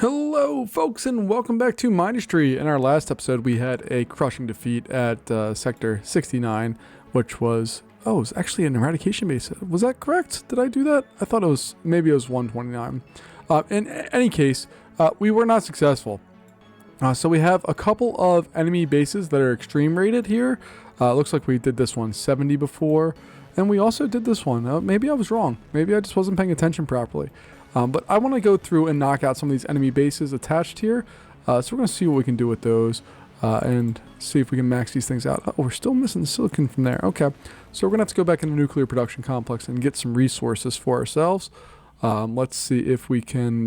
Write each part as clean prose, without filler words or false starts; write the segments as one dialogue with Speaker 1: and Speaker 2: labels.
Speaker 1: Hello, folks, and welcome back to Mindustry. In our last episode, we had a crushing defeat at Sector 69, which was, it was actually an eradication base. Was that correct? Did I do that? I thought maybe it was 129. In any case, we were not successful. So we have a couple of enemy bases that are extreme rated here. Looks like we did this one 70 before, and we also did this one. Maybe I was wrong. Maybe I just wasn't paying attention properly. But I want to go through and knock out some of these enemy bases attached here. So we're going to see what we can do with those and see if we can max these things out. Oh, we're still missing the silicon from there. Okay. So we're going to have to go back in the nuclear production complex and get some resources for ourselves. Let's see if we can...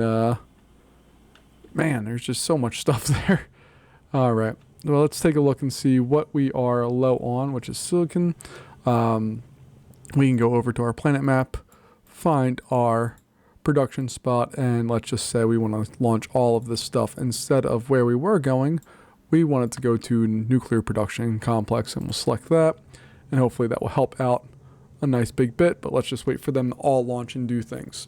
Speaker 1: man, there's just so much stuff there. All right. Well, let's take a look and see what we are low on, which is silicon. We can go over to our planet map, find our production spot, and let's just say we want to launch all of this stuff instead of where we were going. We wanted to go to nuclear production complex, and we'll select that, and hopefully that will help out a nice big bit. But let's just wait for them to all launch and do things.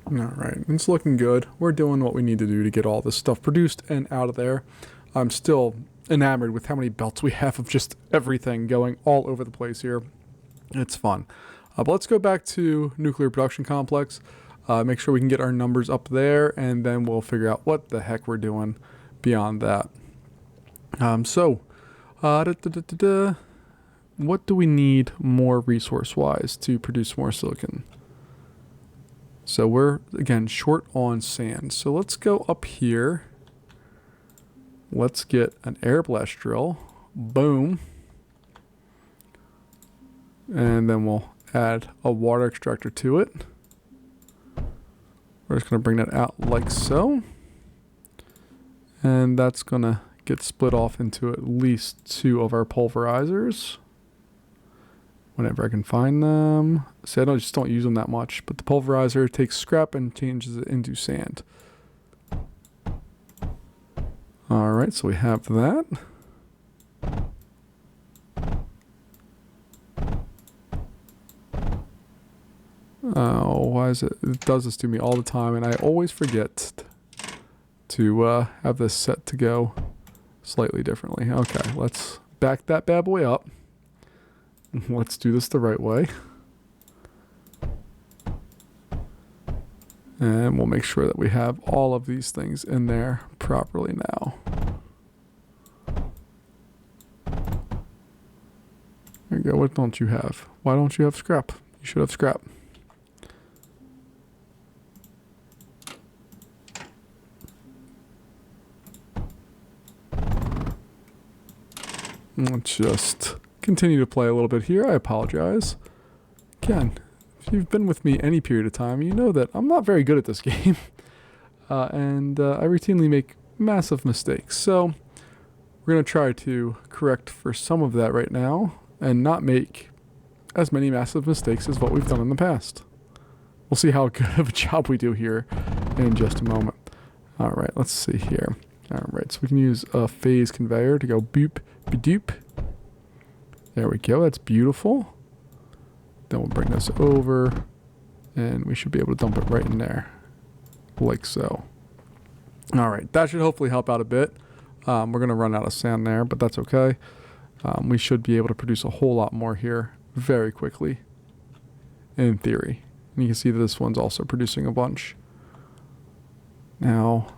Speaker 1: All right, it's looking good. We're doing what we need to do to get all this stuff produced and out of there. I'm still enamored with how many belts we have of just everything going all over the place here. It's fun. But let's go back to nuclear production complex, make sure we can get our numbers up there, and then we'll figure out what the heck we're doing beyond that. What do we need more resource-wise to produce more silicon? So we're, again, short on sand. So let's go up here. Let's get an air blast drill. Boom. And then we'll add a water extractor to it. We're just going to bring that out like so. And that's going to get split off into at least 2 of our pulverizers. Whenever I can find them. See, I just don't use them that much. But the pulverizer takes scrap and changes it into sand. Alright, so we have that. Oh, why is it? It does this to me all the time, and I always forget to have this set to go slightly differently. Okay, let's back that bad boy up. Let's do this the right way. And we'll make sure that we have all of these things in there properly now. There you go. What don't you have? Why don't you have scrap? You should have scrap. Let's just continue to play a little bit here. I apologize. Again, if you've been with me any period of time, you know that I'm not very good at this game. And I routinely make massive mistakes. So we're going to try to correct for some of that right now and not make as many massive mistakes as what we've done in the past. We'll see how good of a job we do here in just a moment. All right, let's see here. All right, so we can use a phase conveyor to go boop, ba-doop. There we go, that's beautiful. Then we'll bring this over, and we should be able to dump it right in there, like so. All right, that should hopefully help out a bit. We're going to run out of sand there, but that's okay. We should be able to produce a whole lot more here very quickly, in theory. And you can see that this one's also producing a bunch. Now,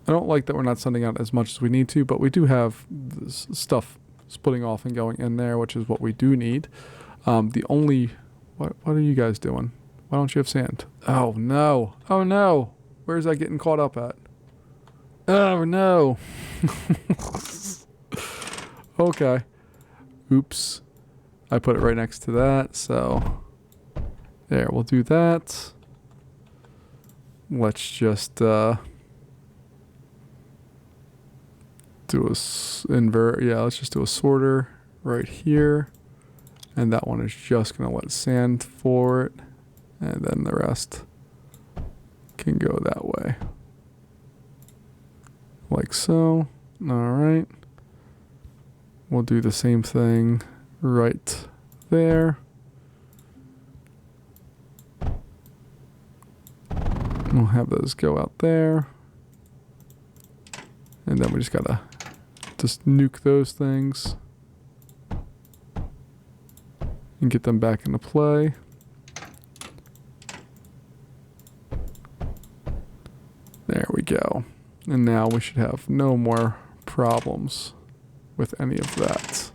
Speaker 1: I don't like that we're not sending out as much as we need to, but we do have this stuff splitting off and going in there, which is what we do need. What are you guys doing? Why don't you have sand? Oh no. Oh no. Where's that getting caught up at? Oh no. Okay. Oops. I put it right next to that, so there, we'll do that. Let's just do let's just do a sorter right here. And that one is just going to let sand for it. And then the rest can go that way. Like so. All right. We'll do the same thing right there. We'll have those go out there. And then we just gotta just nuke those things and get them back into play. There we go. And now we should have no more problems with any of that.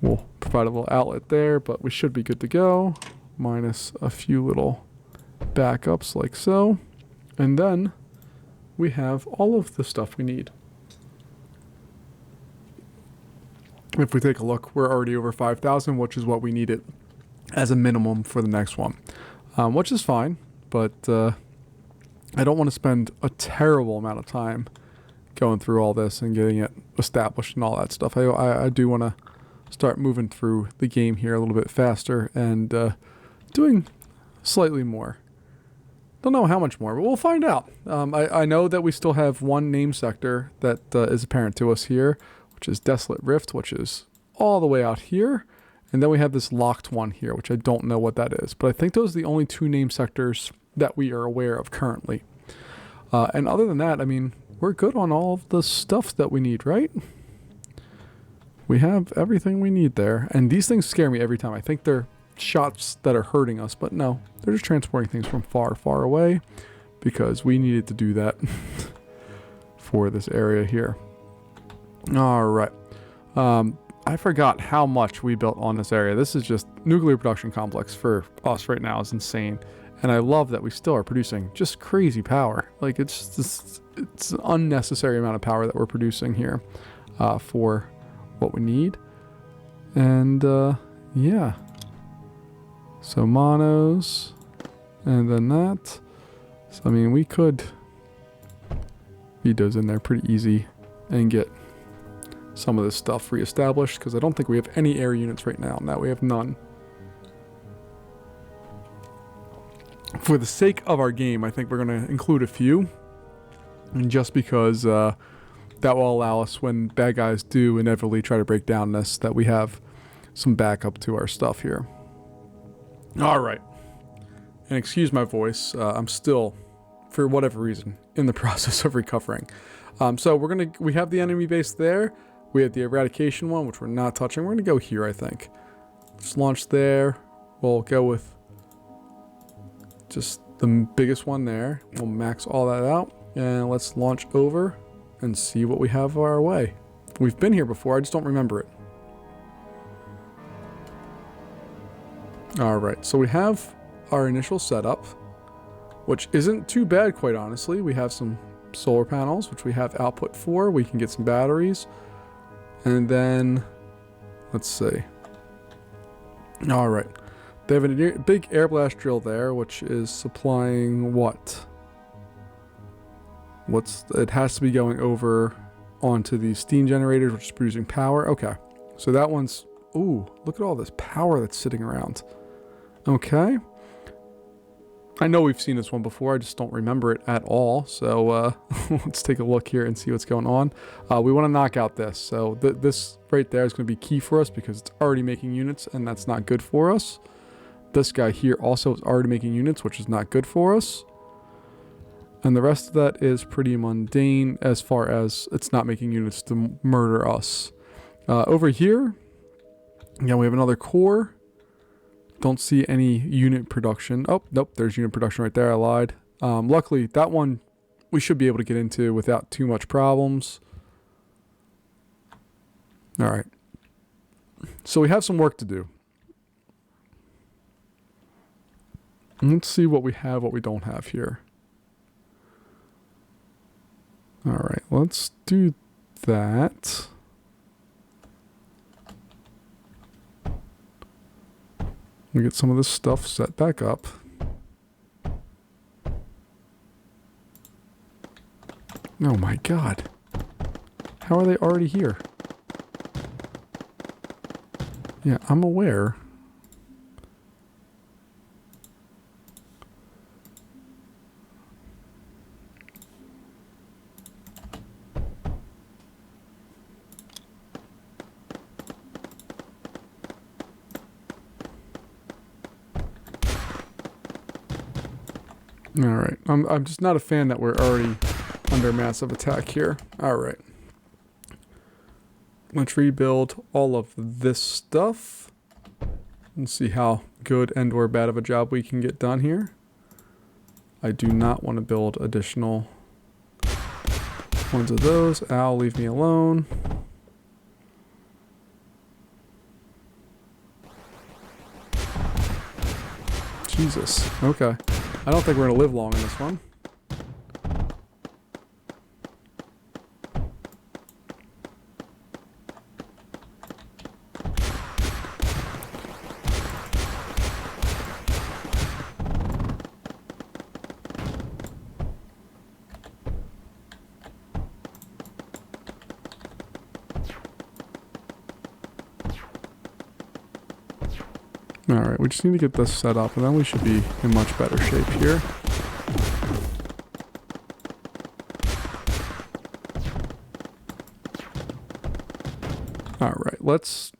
Speaker 1: We'll provide a little outlet there, but we should be good to go. Minus a few little backups like so. And then we have all of the stuff we need. If we take a look, we're already over 5,000, which is what we needed as a minimum for the next one. Which is fine, but I don't want to spend a terrible amount of time going through all this and getting it established and all that stuff. I do want to start moving through the game here a little bit faster and doing slightly more. Don't know how much more, but we'll find out. I know that we still have one name sector that is apparent to us here, which is Desolate Rift, which is all the way out here. And then we have this locked one here, which I don't know what that is. But I think those are the only two name sectors that we are aware of currently. And other than that, I mean, we're good on all of the stuff that we need, right? We have everything we need there. And these things scare me every time. I think they're shots that are hurting us, but no. They're just transporting things from far, far away because we needed to do that for this area here. All right. I forgot how much we built on this area. This is just nuclear production complex for us right now is insane. And I love that we still are producing just crazy power. Like it's an unnecessary amount of power that we're producing here for what we need. And yeah. So monos and then that. So I mean we could feed those in there pretty easy and get some of this stuff reestablished because I don't think we have any air units right now. Now we have none. For the sake of our game, I think we're going to include a few. And just because that will allow us when bad guys do inevitably try to break down this, that we have some backup to our stuff here. All right. And excuse my voice. I'm still, for whatever reason, in the process of recovering. So we have the enemy base there. We have the eradication one, which we're not touching. We're going to go here, I think. Let's launch there. We'll go with just the biggest one there. We'll max all that out. And let's launch over and see what we have our way. We've been here before. I just don't remember it. All right. So we have our initial setup, which isn't too bad, quite honestly. We have some solar panels, which we have output for. We can get some batteries. And then, let's see. All right. They have a big air blast drill there, which is supplying what? It has to be going over onto these steam generators, which is producing power. Okay. So that one's, ooh, look at all this power that's sitting around. Okay. I know we've seen this one before. I just don't remember it at all. So let's take a look here and see what's going on. We want to knock out this. So this right there is going to be key for us because it's already making units and that's not good for us. This guy here also is already making units, which is not good for us. And the rest of that is pretty mundane as far as it's not making units to murder us. Over here, yeah, we have another core. Don't see any unit production. Oh, nope, there's unit production right there. I lied. Luckily, that one we should be able to get into without too much problems. All right. So we have some work to do. Let's see what we have, what we don't have here. All right, let's do that. We get some of this stuff set back up. Oh my God. How are they already here? Yeah, I'm aware. Alright, I'm just not a fan that we're already under massive attack here. Alright. Let's rebuild all of this stuff and see how good and or bad of a job we can get done here. I do not want to build additional ones of those. Ow, leave me alone. Jesus. Okay. I don't think we're going to live long in this one. Alright, we just need to get this set up and then we should be in much better shape here. Alright, let's...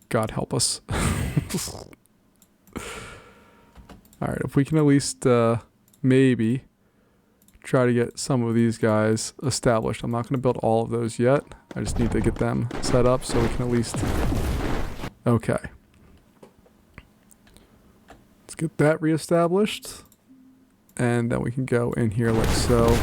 Speaker 1: God help us. Alright, if we can at least maybe try to get some of these guys established. I'm not going to build all of those yet. I just need to get them set up so we can at least... Okay. Let's get that reestablished. And then we can go in here like so.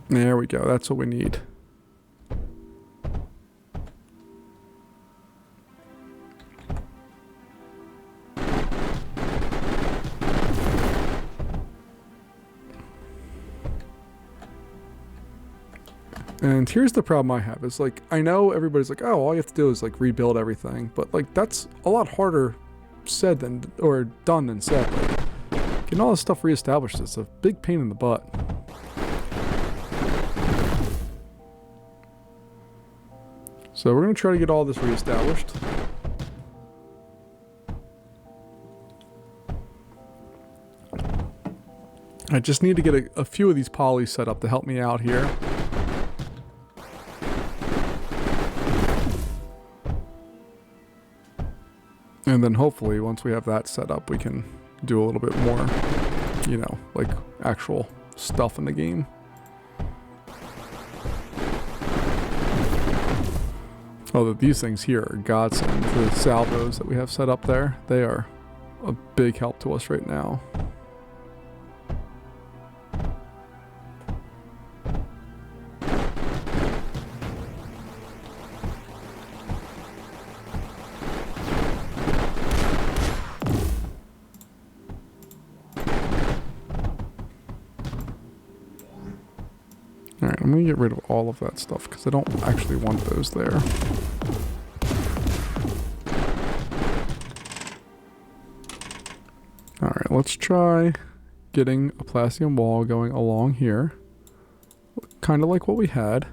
Speaker 1: There we go. That's what we need. And here's the problem I have is like, I know everybody's like, oh, all you have to do is like rebuild everything. But like, that's a lot harder said than, or done than said. Like, getting all this stuff reestablished is a big pain in the butt. So we're going to try to get all this reestablished. I just need to get a few of these polys set up to help me out here. And then hopefully once we have that set up, we can do a little bit more, you know, like actual stuff in the game. Although these things here are godsend. The salvos that we have set up there, they are a big help to us right now. Alright, I'm going to get rid of all of that stuff because I don't actually want those there. Alright, let's try getting a Plastium wall going along here. Kind of like what we had.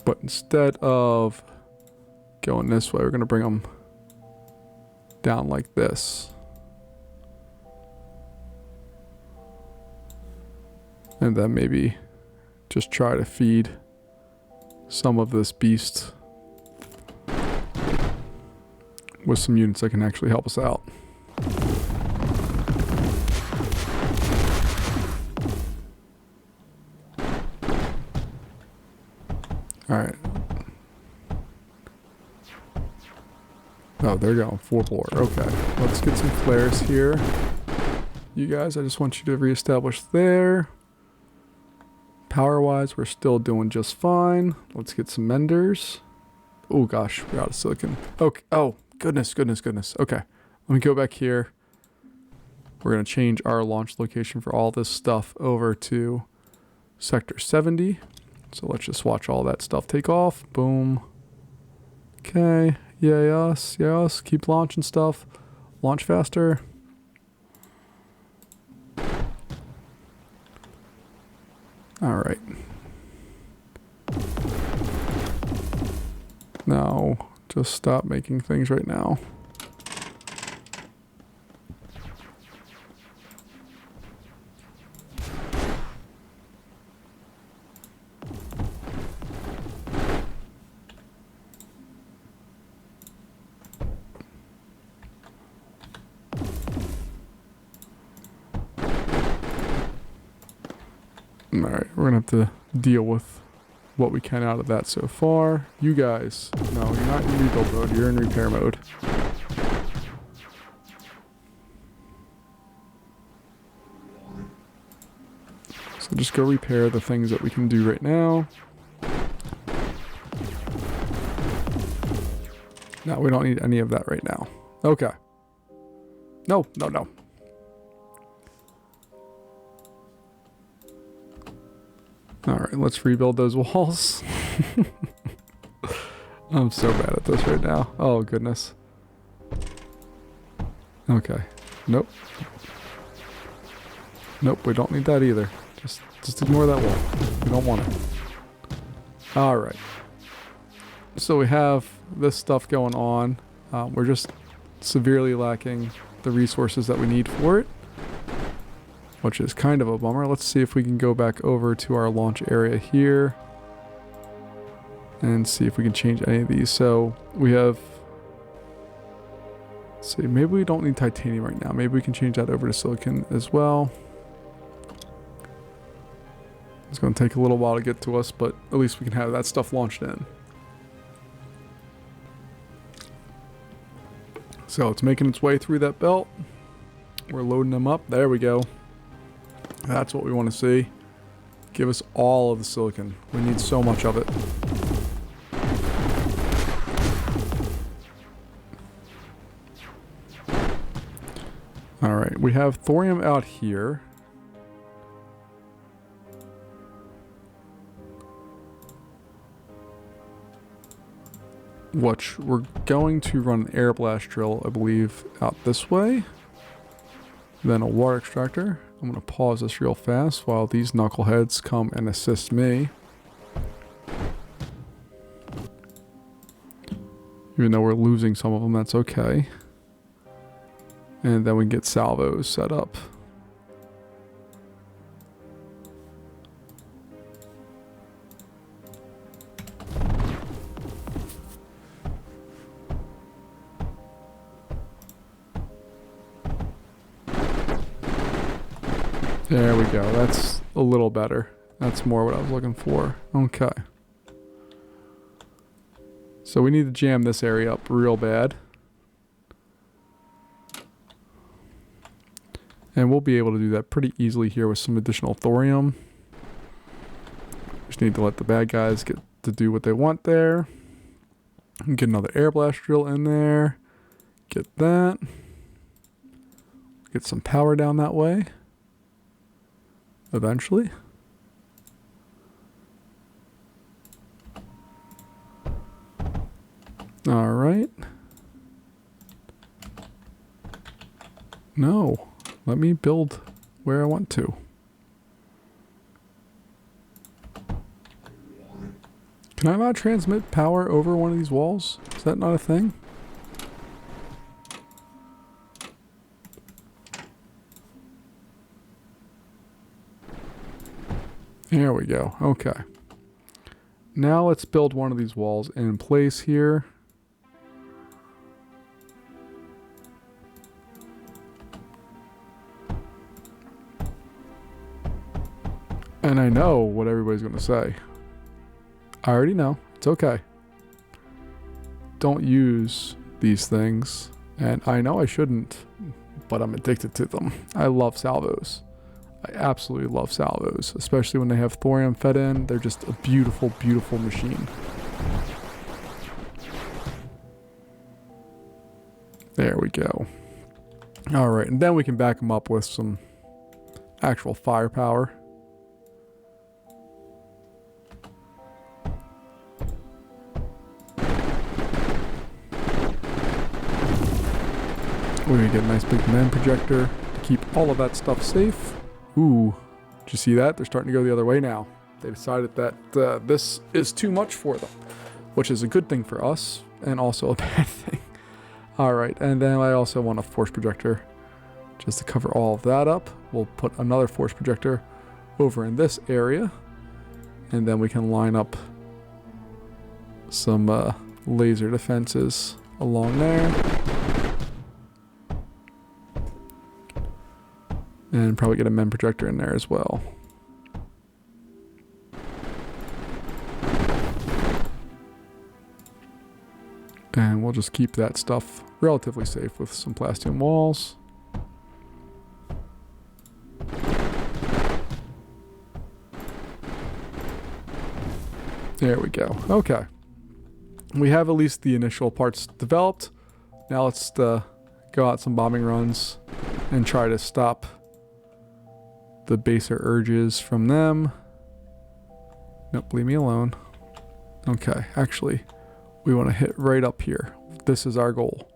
Speaker 1: But instead of going this way, we're going to bring them down like this. And then maybe just try to feed some of this beast with some units that can actually help us out. Alright. Oh, they're going full bore. Okay. Let's get some flares here. You guys, I just want you to reestablish there. Power-wise, we're still doing just fine. Let's get some menders. Oh gosh, we're out of silicon. Okay. Oh, goodness. Okay, let me go back here. We're going to change our launch location for all this stuff over to Sector 70. So let's just watch all that stuff take off. Boom. Okay. Yes. Keep launching stuff. Launch faster. Alright. No, just stop making things right now. Alright, we're going to have to deal with what we can out of that so far. You guys, no, you're not in rebuild mode, you're in repair mode. So just go repair the things that we can do right now. No, we don't need any of that right now. Okay. No, no, no. Alright, let's rebuild those walls. I'm so bad at this right now. Oh, goodness. Okay. Nope. Nope, we don't need that either. Just ignore that wall. We don't want it. Alright. So we have this stuff going on. We're just severely lacking the resources that we need for it, which is kind of a bummer. Let's see if we can go back over to our launch area here and see if we can change any of these. So we have, let's see, maybe we don't need titanium right now. Maybe we can change that over to silicon as well. It's going to take a little while to get to us, but at least we can have that stuff launched in. So it's making its way through that belt. We're loading them up. There we go. That's what we want to see. Give us all of the silicon. We need so much of it. Alright, we have thorium out here. Which we're going to run an air blast drill, I believe, out this way. Then a water extractor. I'm going to pause this real fast while these knuckleheads come and assist me. Even though we're losing some of them, that's okay. And then we can get salvos set up. There we go. That's a little better. That's more what I was looking for. Okay. So we need to jam this area up real bad. And we'll be able to do that pretty easily here with some additional thorium. Just need to let the bad guys get to do what they want there. Get another air blast drill in there. Get that. Get some power down that way. Eventually. All right. No, let me build where I want to. Can I not transmit power over one of these walls? Is that not a thing? There we go. Okay. Now let's build one of these walls in place here. And I know what everybody's going to say. I already know. It's okay. Don't use these things. And I know I shouldn't, but I'm addicted to them. I love salvos. I absolutely love salvos, especially when they have thorium fed in. They're just a beautiful, beautiful machine. There we go. All right, and then we can back them up with some actual firepower. We're gonna get a nice big MEM projector to keep all of that stuff safe. Ooh, did you see that? They're starting to go the other way now. They decided that this is too much for them, which is a good thing for us and also a bad thing. All right, and then I also want a force projector just to cover all of that up. We'll put another force projector over in this area, and then we can line up some laser defenses along there. And probably get a MEM projector in there as well. And we'll just keep that stuff relatively safe with some plastium walls. There we go. Okay. We have at least the initial parts developed. Now let's go out some bombing runs and try to stop the baser urges from them. Nope, leave me alone. Okay, actually, we want to hit right up here. This is our goal.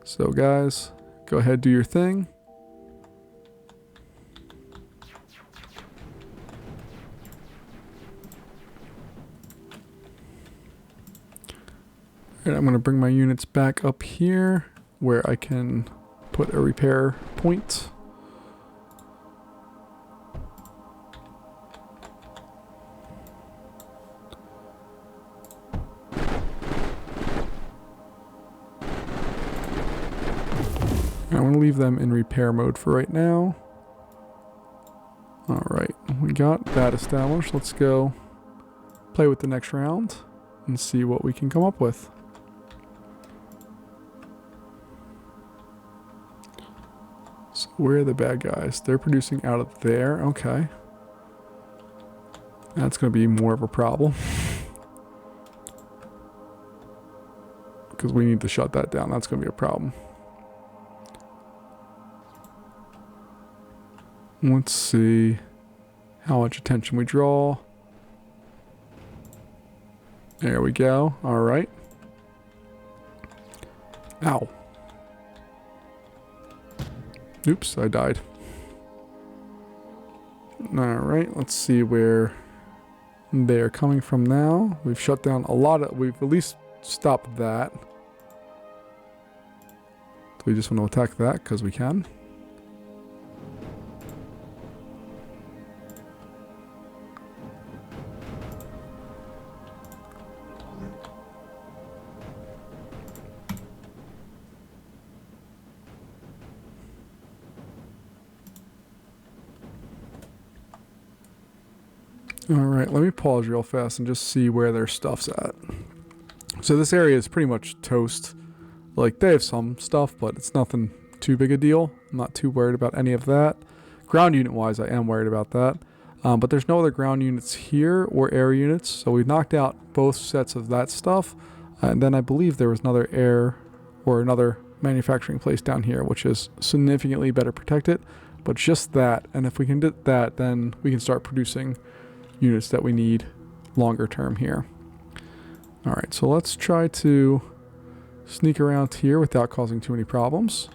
Speaker 1: So guys, go ahead, do your thing. And I'm going to bring my units back up here where I can put a repair point. I'm going to leave them in repair mode for right now. Alright, we got that established. Let's go play with the next round and see what we can come up with. So where are the bad guys? They're producing out of there. Okay. That's going to be more of a problem. Because we need to shut that down. That's going to be a problem. Let's see how much attention we draw. There we go. All right. Ow. Oops, I died. All right, let's see where they're coming from now. We've shut down a lot of, we've at least stopped that. We just want to attack that because we can. Alright, let me pause real fast and just see where their stuff's at. So this area is pretty much toast. Like, they have some stuff, but it's nothing too big a deal. I'm not too worried about any of that. Ground unit wise, I am worried about that. But there's no other ground units here or air units. So we've knocked out both sets of that stuff. And then I believe there was another air or another manufacturing place down here, which is significantly better protected. But just that, and if we can do that, then we can start producing units that we need longer term here. Alright, so let's try to sneak around here without causing too many problems.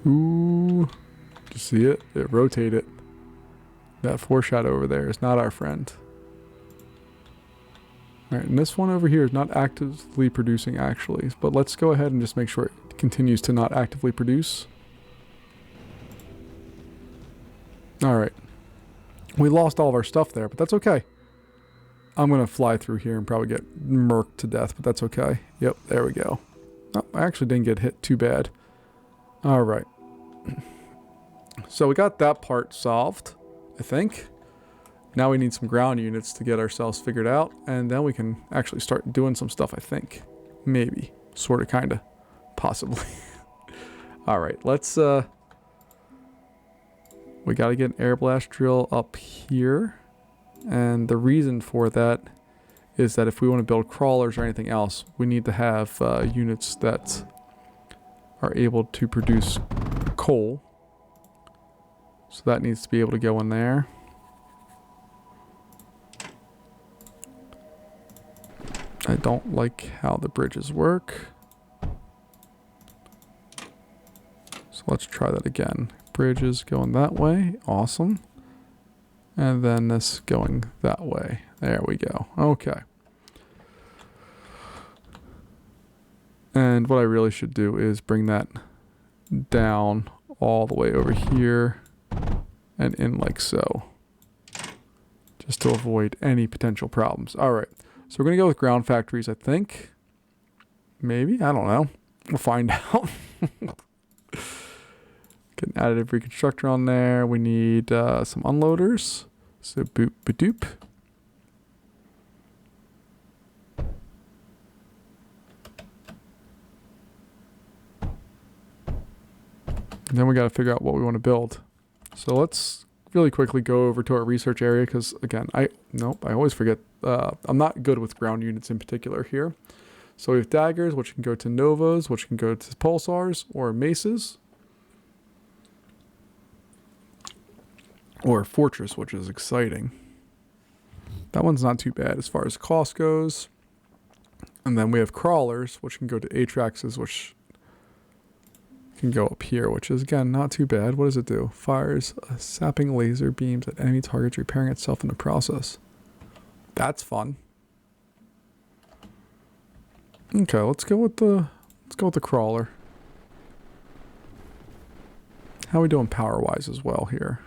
Speaker 1: Ooh, did you see it? It rotated. That foreshadow over there is not our friend. Alright, and this one over here is not actively producing actually, but let's go ahead and just make sure it continues to not actively produce. Alright. We lost all of our stuff there, but that's okay. I'm going to fly through here and probably get murked to death, but that's okay. Yep, there we go. Oh, I actually didn't get hit too bad. Alright. So we got that part solved, I think. Now we need some ground units to get ourselves figured out, and then we can actually start doing some stuff, I think. Maybe. Sort of, kind of. Possibly. Alright, let's, we gotta get an air blast drill up here. And the reason for that is that if we want to build crawlers or anything else, we need to have units that are able to produce coal. So that needs to be able to go in there. I don't like how the bridges work. So let's try that again. Bridges going that way. Awesome. And then this going that way. There we go. Okay. And what I really should do is bring that down all the way over here and in like so. Just to avoid any potential problems. Alright. So we're going to go with ground factories, I think. Maybe? I don't know. We'll find out. Get an additive reconstructor on there. We need some unloaders. So boop, ba-doop. And then we got to figure out what we want to build. So let's really quickly go over to our research area because, again, I always forget. I'm not good with ground units in particular here. So we have daggers, which can go to novas, which can go to pulsars or maces. Or fortress, which is exciting. That one's not too bad as far as cost goes. And then we have crawlers, which can go to Atraxes, which can go up here, which is, again, not too bad. What does it do? Fires sapping laser beams at enemy targets, repairing itself in the process. That's fun. Okay, let's go with the crawler. How are we doing power-wise as well here?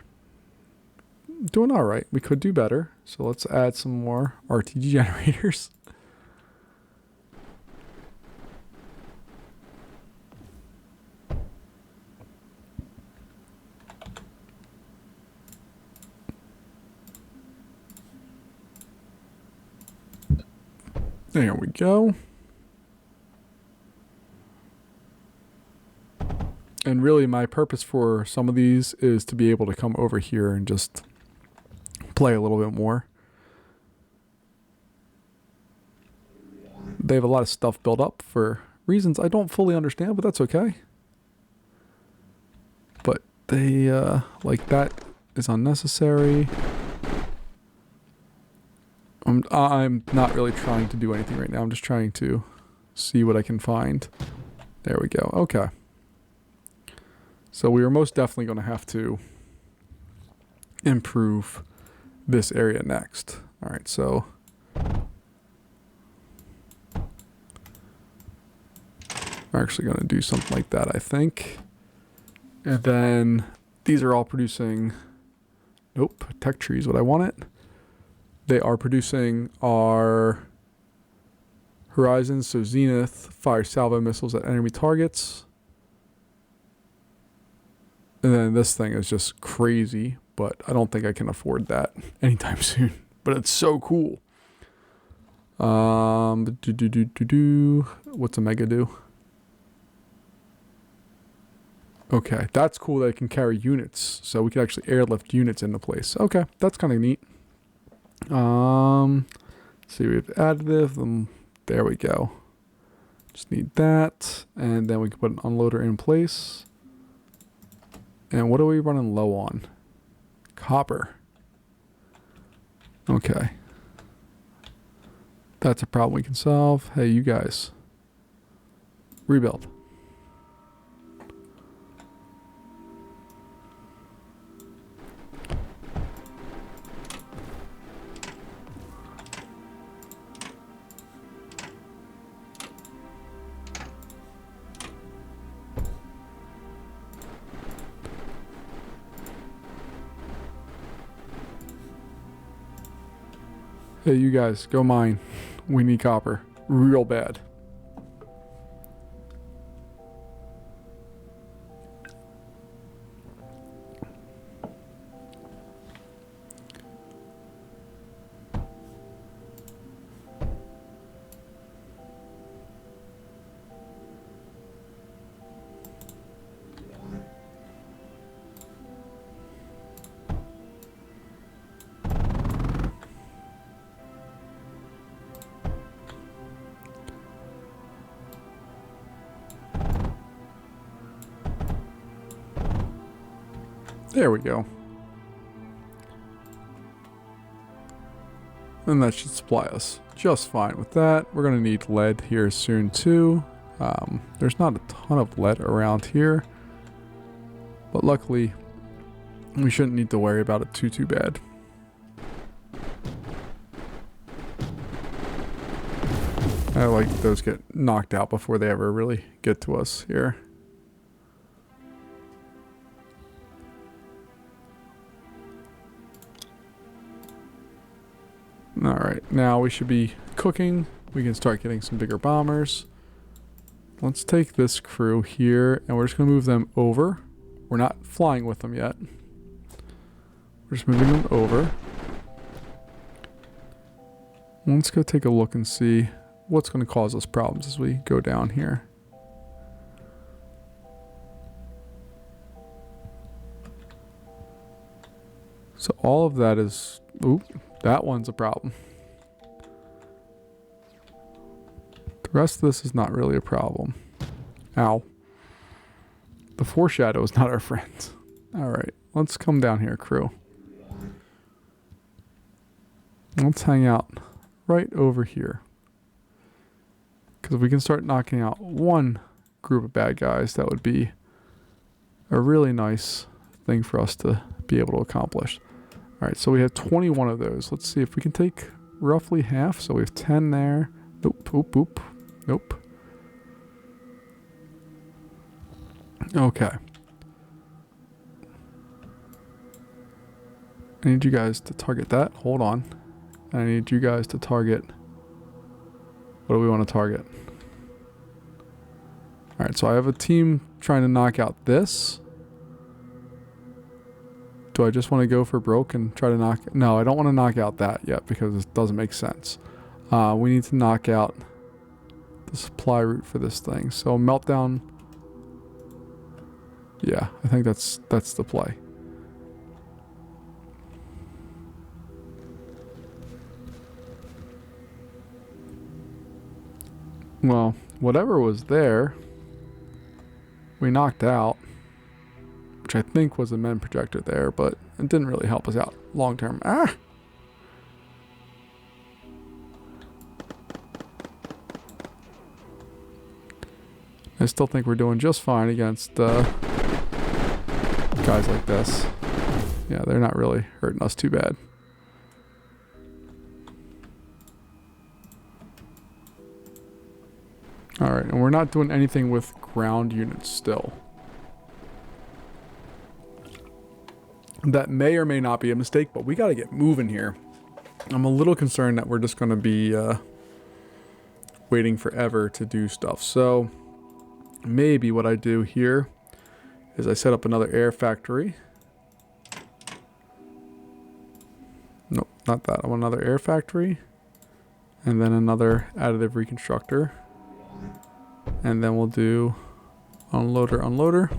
Speaker 1: Doing all right. We could do better. So let's add some more RTG generators. There we go. And really my purpose for some of these is to be able to come over here and just play a little bit more. They have a lot of stuff built up for reasons I don't fully understand, but that's okay. But they, like that is unnecessary. I'm not really trying to do anything right now. I'm just trying to see what I can find. There we go. Okay. So we are most definitely going to have to improve this area next. All right, so we're actually going to do something like that, I think. And then these are all producing, nope, tech tree is what I wanted. They are producing our horizons, so zenith, fire salvo missiles at enemy targets. And then this thing is just crazy, but I don't think I can afford that anytime soon. But it's so cool. What's a mega do? Okay, that's cool that it can carry units. So we can actually airlift units into place. Okay, that's kind of neat. See, we have additive. There we go. Just need that. And then we can put an unloader in place. And what are we running low on? Copper. Okay. That's a problem we can solve. Hey, you guys. Rebuild. Hey, you guys, go mine. We need copper. Real bad. There we go. And that should supply us just fine with that. We're going to need lead here soon too. There's not a ton of lead around here, but luckily we shouldn't need to worry about it too bad. I like those get knocked out before they ever really get to us here. Alright, now we should be cooking. We can start getting some bigger bombers. Let's take this crew here, and we're just going to move them over. We're not flying with them yet. We're just moving them over. Let's go take a look and see what's going to cause us problems as we go down here. So all of that is... Oop, that one's a problem. The rest of this is not really a problem. Ow. The foreshadow is not our friend. Alright, let's come down here, crew. Let's hang out right over here. Because if we can start knocking out one group of bad guys, that would be a really nice thing for us to be able to accomplish. Alright, so we have 21 of those. Let's see if we can take roughly half. So we have 10 there. Nope, oop, oop. Nope. Okay. I need you guys to target that. Hold on. I need you guys to target... What do we want to target? Alright, so I have a team trying to knock out this. Do I just want to go for broke and try to knock... No, I don't want to knock out that yet because it doesn't make sense. We need to knock out the supply route for this thing. So meltdown... Yeah, I think that's the play. Well, whatever was there, we knocked out, which I think was a men projector there, but it didn't really help us out long term. Ah! I still think we're doing just fine against guys like this. Yeah, they're not really hurting us too bad. Alright, and we're not doing anything with ground units still. That may or may not be a mistake, but we gotta get moving here. I'm a little concerned that we're just gonna be waiting forever to do stuff. So, maybe what I do here is I set up another air factory. Nope, not that. I want another air factory. And then another additive reconstructor. And then we'll do unloader, unloader.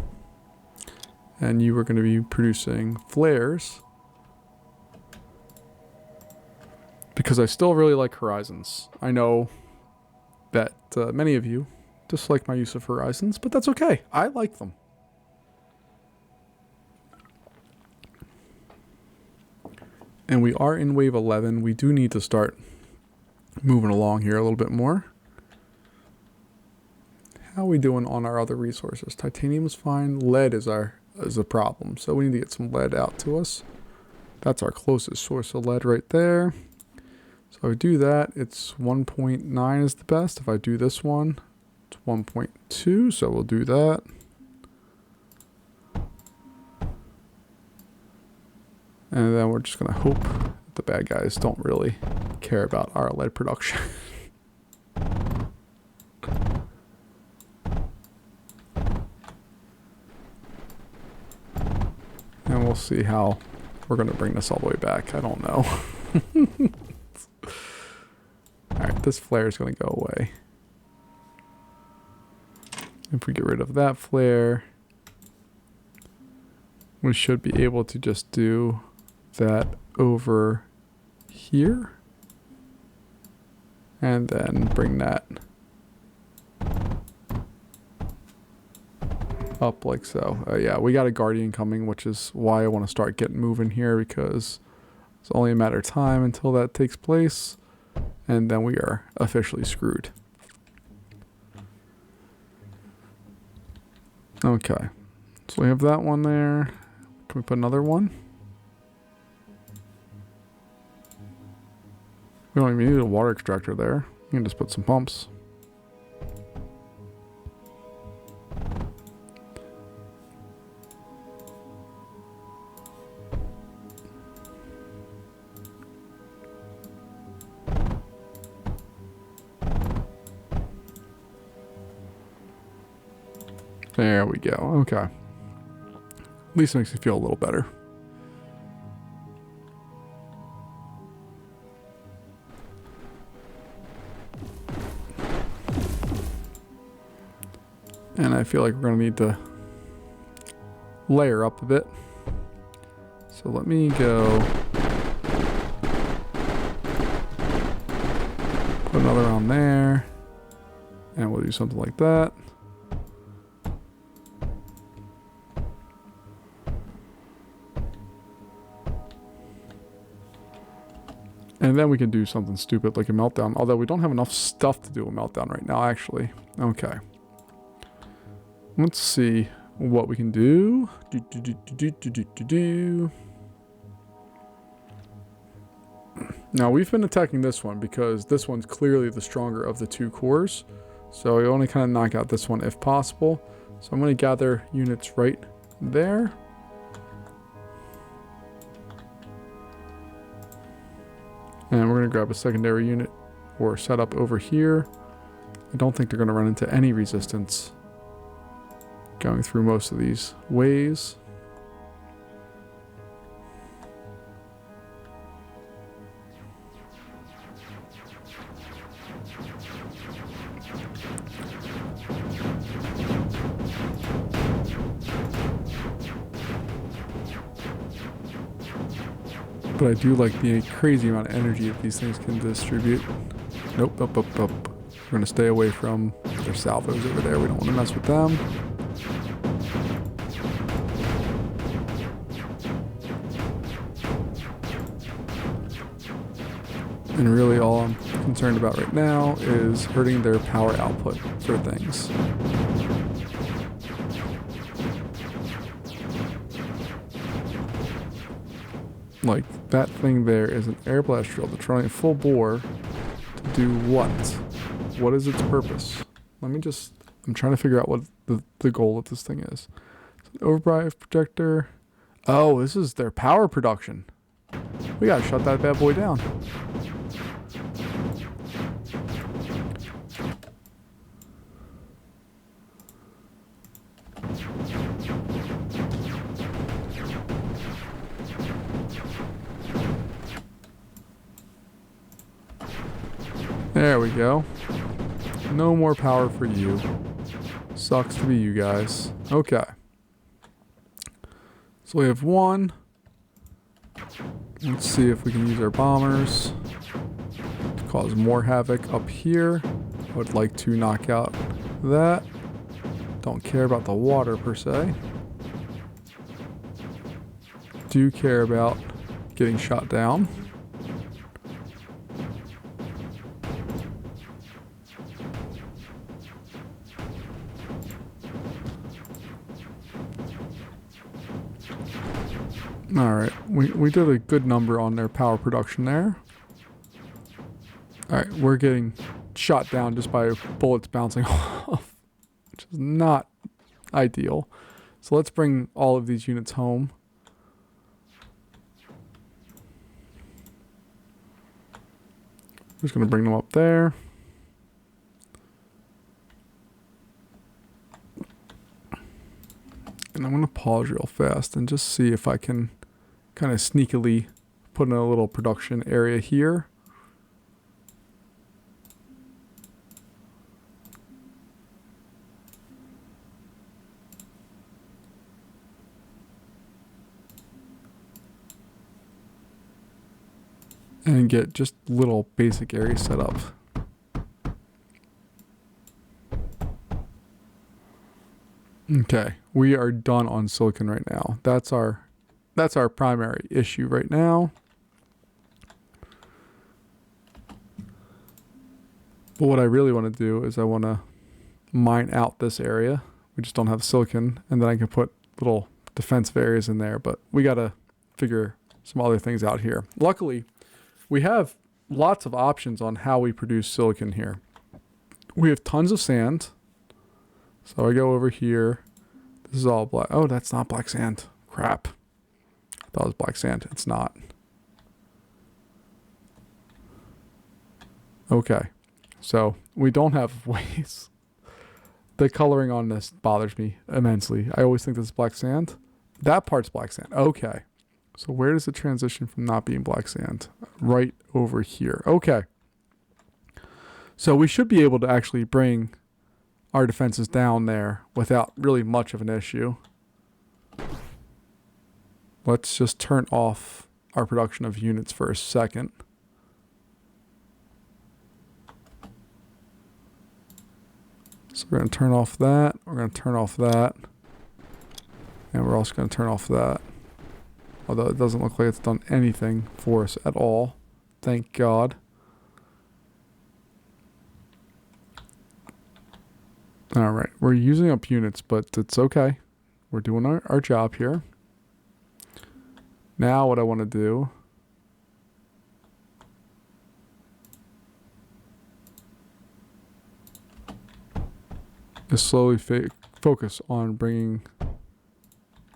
Speaker 1: And you are going to be producing flares. Because I still really like horizons. I know that many of you dislike my use of horizons, but that's okay. I like them. And we are in wave 11. We do need to start moving along here a little bit more. How are we doing on our other resources? Titanium is fine. Lead is a problem. So we need to get some lead out to us. That's our closest source of lead right there. So if I do that, it's 1.9 is the best. If I do this one, it's 1.2. So we'll do that. And then we're just going to hope that the bad guys don't really care about our lead production. And we'll see how we're going to bring this all the way back. I don't know. Alright, this flare is going to go away. If we get rid of that flare, we should be able to just do that over here. And then bring that up like so. Yeah, we got a guardian coming, which is why I want to start getting moving here, because it's only a matter of time until that takes place, and then we are officially screwed. Okay, so we have that one there. Can we put another one? We don't even need a water extractor there. You can just put some pumps. There we go. Okay. At least it makes me feel a little better. And I feel like we're going to need to layer up a bit. So let me go put another on there. And we'll do something like that. And then we can do something stupid like a meltdown. Although we don't have enough stuff to do a meltdown right now, actually. Okay. Let's see what we can do. Now, we've been attacking this one because this one's clearly the stronger of the two cores. So we want to kind of knock out this one if possible. So I'm going to gather units right there. And we're going to grab a secondary unit or setup over here. I don't think they're going to run into any resistance going through most of these ways. But I do like the crazy amount of energy that these things can distribute. Nope, up. We're going to stay away from their salvos over there. We don't want to mess with them. And really all I'm concerned about right now is hurting their power output for things. Like, that thing there is an air blast drill that's running full bore to do what? What is its purpose? I'm trying to figure out what the goal of this thing is. It's an overdrive projector. Oh, this is their power production. We gotta shut that bad boy down. There we go. No more power for you. Sucks to be you guys. Okay. So we have one. Let's see if we can use our bombers to cause more havoc up here. I would like to knock out that. Don't care about the water per se. Do care about getting shot down. Alright, we did a good number on their power production there. Alright, we're getting shot down just by bullets bouncing off, which is not ideal. So let's bring all of these units home. Just going to bring them up there. And I'm going to pause real fast and just see if I can kind of sneakily put in a little production area here. And get just little basic areas set up. Okay, we are done on silicon right now. That's our primary issue right now. But what I really want to do is I want to mine out this area. We just don't have silicon, and then I can put little defensive areas in there, but we got to figure some other things out here. Luckily, we have lots of options on how we produce silicon here. We have tons of sand. So I go over here. This is all black. Oh, that's not black sand. Crap. I thought it was black sand. It's not. Okay. So we don't have ways The coloring on this bothers me immensely. I always think this is black sand. That part's black sand. Okay. So where does it transition from not being black sand? Right over here. Okay. So we should be able to actually bring our defenses down there without really much of an issue. Let's just turn off our production of units for a second. So we're going to turn off that. We're going to turn off that. And we're also going to turn off that. Although it doesn't look like it's done anything for us at all. Thank God. Alright, we're using up units, but it's okay. We're doing our job here. Now what I want to do is slowly focus on bringing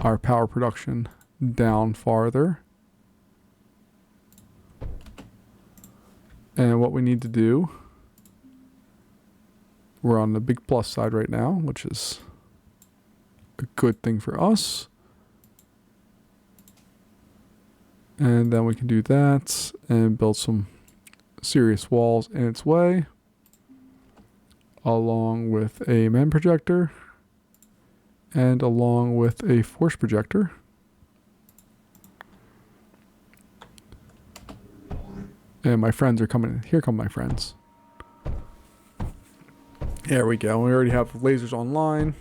Speaker 1: our power production down farther. And what we need to do, we're on the big plus side right now, which is a good thing for us. And then we can do that and build some serious walls in its way, along with a men projector and along with a force projector. And my friends are coming in. Here come my friends. There we go. We already have lasers online.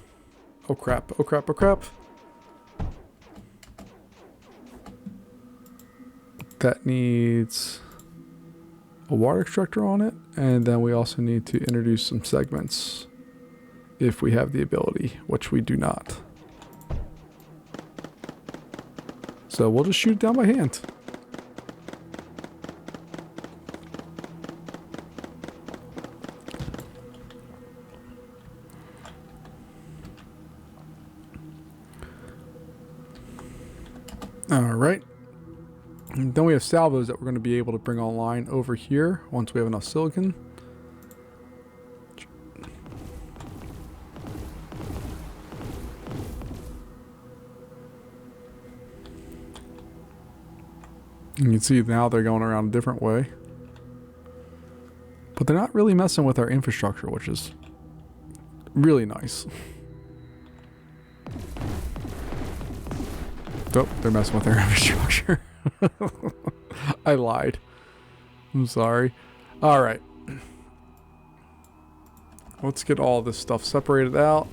Speaker 1: Oh crap, oh crap, oh crap. That needs a water extractor on it. And then we also need to introduce some segments if we have the ability, which we do not. So we'll just shoot it down by hand. All right. And then we have salvos that we're going to be able to bring online over here once we have enough silicon. You can see now they're going around a different way. But they're not really messing with our infrastructure, which is really nice. Oh, they're messing with our infrastructure. I lied. I'm sorry. All right. Let's get all this stuff separated out.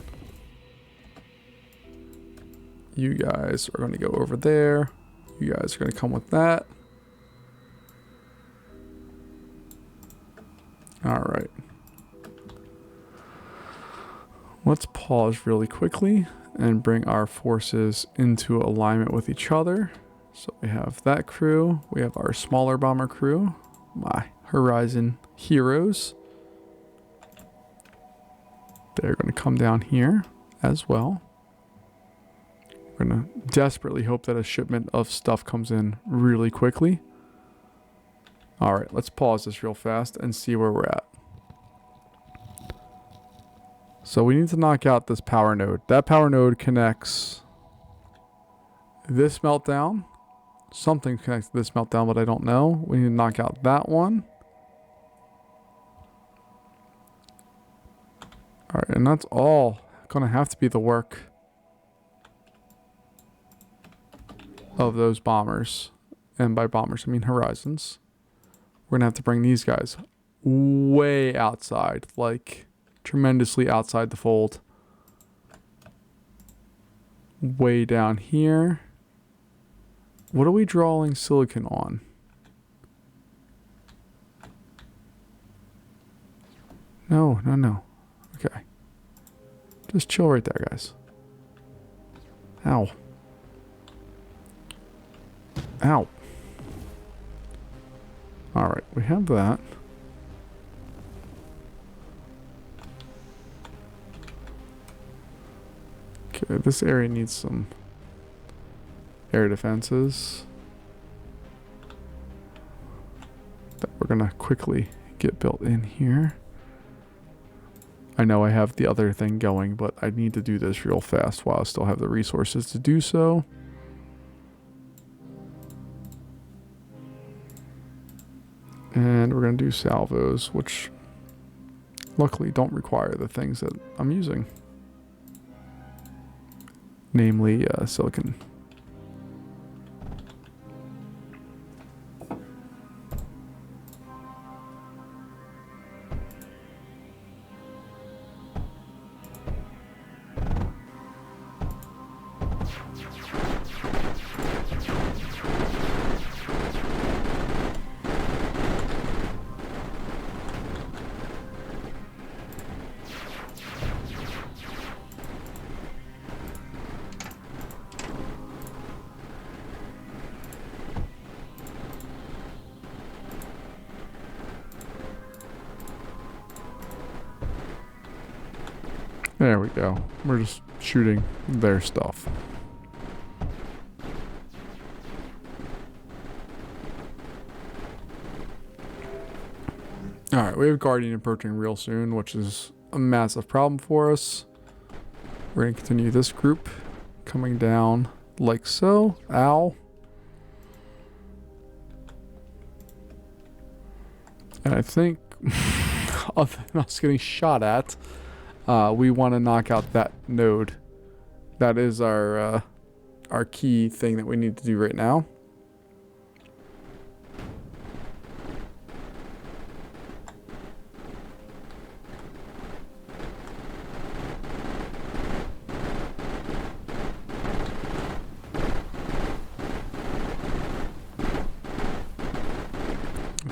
Speaker 1: You guys are going to go over there. You guys are going to come with that. All right. Let's pause really quickly and bring our forces into alignment with each other. So we have that crew. We have our smaller bomber crew. My Horizon heroes. They're going to come down here as well. We're going to desperately hope that a shipment of stuff comes in really quickly. All right, let's pause this real fast and see where we're at. So we need to knock out this power node. That power node connects this meltdown. Something connects to this meltdown, but I don't know. We need to knock out that one. All right, and that's all going to have to be the work of those bombers. And by bombers, I mean Horizons. We're going to have to bring these guys way outside, like tremendously outside the fold. Way down here. What are we drawing silicon on? No, no, no. Okay. Just chill right there, guys. Ow. Ow. Alright, we have that. Okay, this area needs some air defenses that we're gonna quickly get built in here. I know I have the other thing going, but I need to do this real fast while I still have the resources to do so. And we're going to do salvos, which luckily don't require the things that I'm using. Namely, silicon. There we go. We're just shooting their stuff. Alright, we have Guardian approaching real soon, which is a massive problem for us. We're going to continue this group coming down like so. Ow. And I think, other than us getting shot at, we want to knock out that node. That is our key thing that we need to do right now.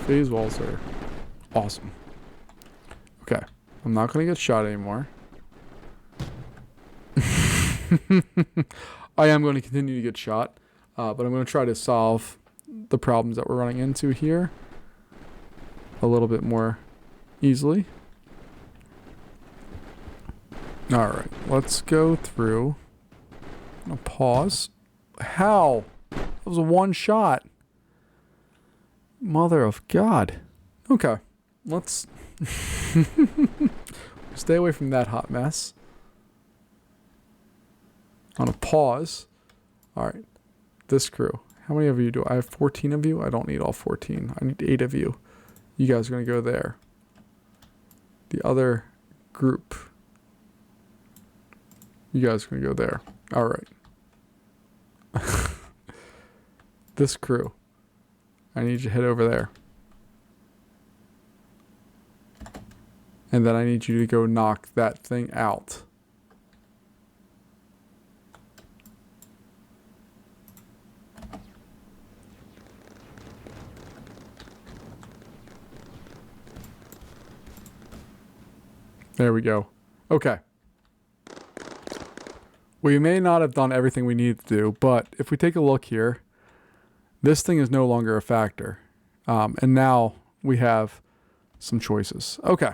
Speaker 1: Phase walls are awesome. Okay, I'm not going to get shot anymore. I am going to continue to get shot, but I'm going to try to solve the problems that we're running into here a little bit more easily. Alright, let's go through. I'm going to pause. How? That was a one shot. Mother of God. Okay, let's stay away from that hot mess. On a pause. Alright, this crew. How many of you do I have? 14 of you? I don't need all 14. I need 8 of you. You guys are going to go there. The other group. You guys are going to go there. Alright. This crew. I need you to head over there. And then I need you to go knock that thing out. There we go. Okay. We may not have done everything we needed to do, but if we take a look here, this thing is no longer a factor. And now we have some choices. Okay.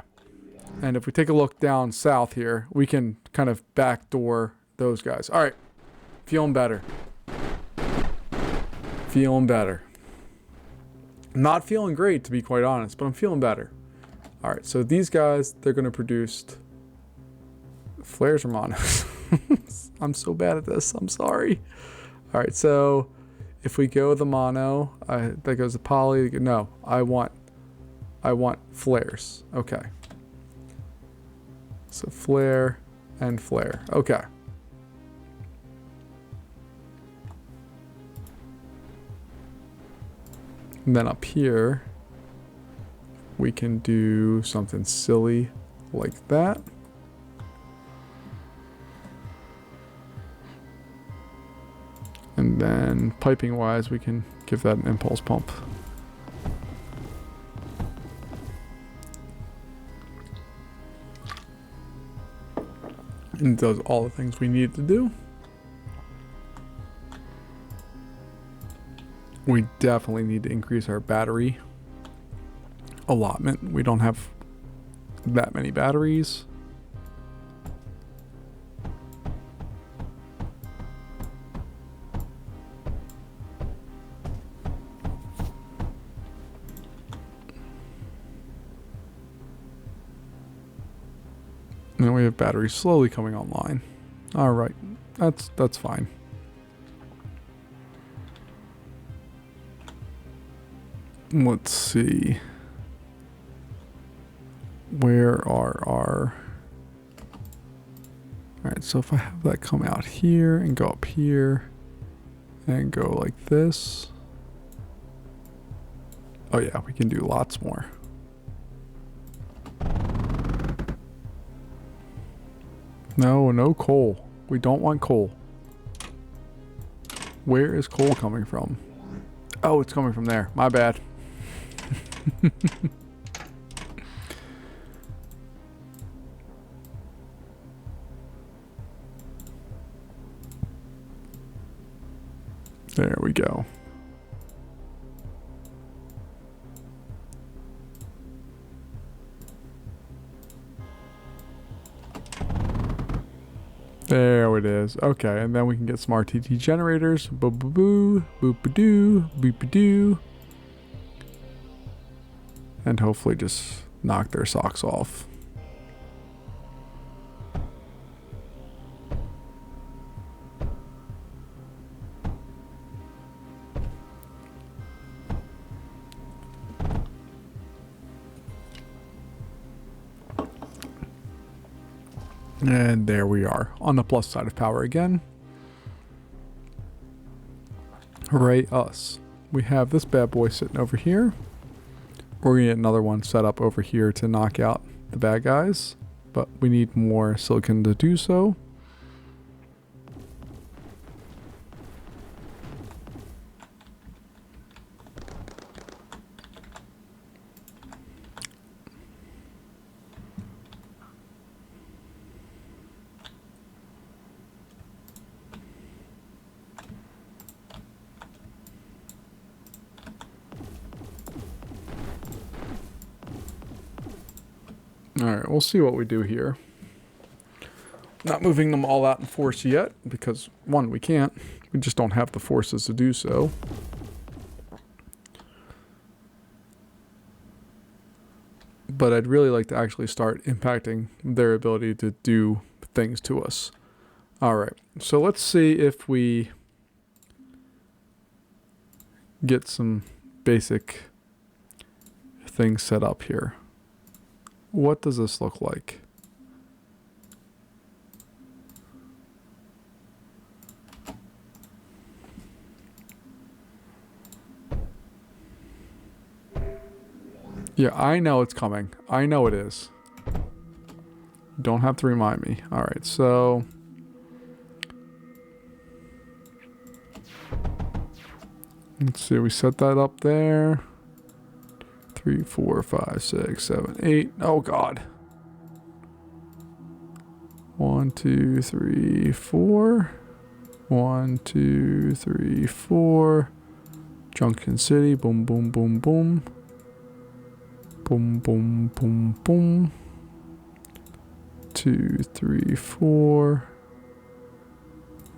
Speaker 1: And if we take a look down south here, we can kind of backdoor those guys. All right. Feeling better. Feeling better. Not feeling great, to be quite honest, but I'm feeling better. All right. So these guys, they're going to produce flares or monos. I'm so bad at this. I'm sorry. All right. So if we go the mono, that goes the poly. No, I want flares. Okay. So flare and flare. Okay. And then up here, we can do something silly like that. And then piping wise, we can give that an impulse pump. And it does all the things we need to do. We definitely need to increase our battery allotment. We don't have that many batteries. And we have batteries slowly coming online. All right, that's fine. Let's see. Where are our... Alright, so if I have that come out here and go up here and go like this. Oh yeah, we can do lots more. No coal. We don't want coal. Where is coal coming from? Oh, it's coming from there. My bad. There we go. There it is. Okay, and then we can get some RTT generators. Boo-boo-boo, boop-a-doo, boop-a-doo. And hopefully just knock their socks off. And there we are, on the plus side of power again. Hooray us. We have this bad boy sitting over here. We're going to get another one set up over here to knock out the bad guys. But we need more silicon to do so. Alright, we'll see what we do here. Not moving them all out in force yet, because one, we can't. We just don't have the forces to do so. But I'd really like to actually start impacting their ability to do things to us. Alright, so let's see if we get some basic things set up here. What does this look like? Yeah, I know it's coming. I know it is. Don't have to remind me. Alright, so... let's see, we set that up there. 3, 4, 5, 6, 7, 8. Oh god. 1, 2, 3, 4. 1, 2, 3, 4. Junction City. Boom, boom, boom, boom. Boom, boom, boom, boom. 2, 3, 4.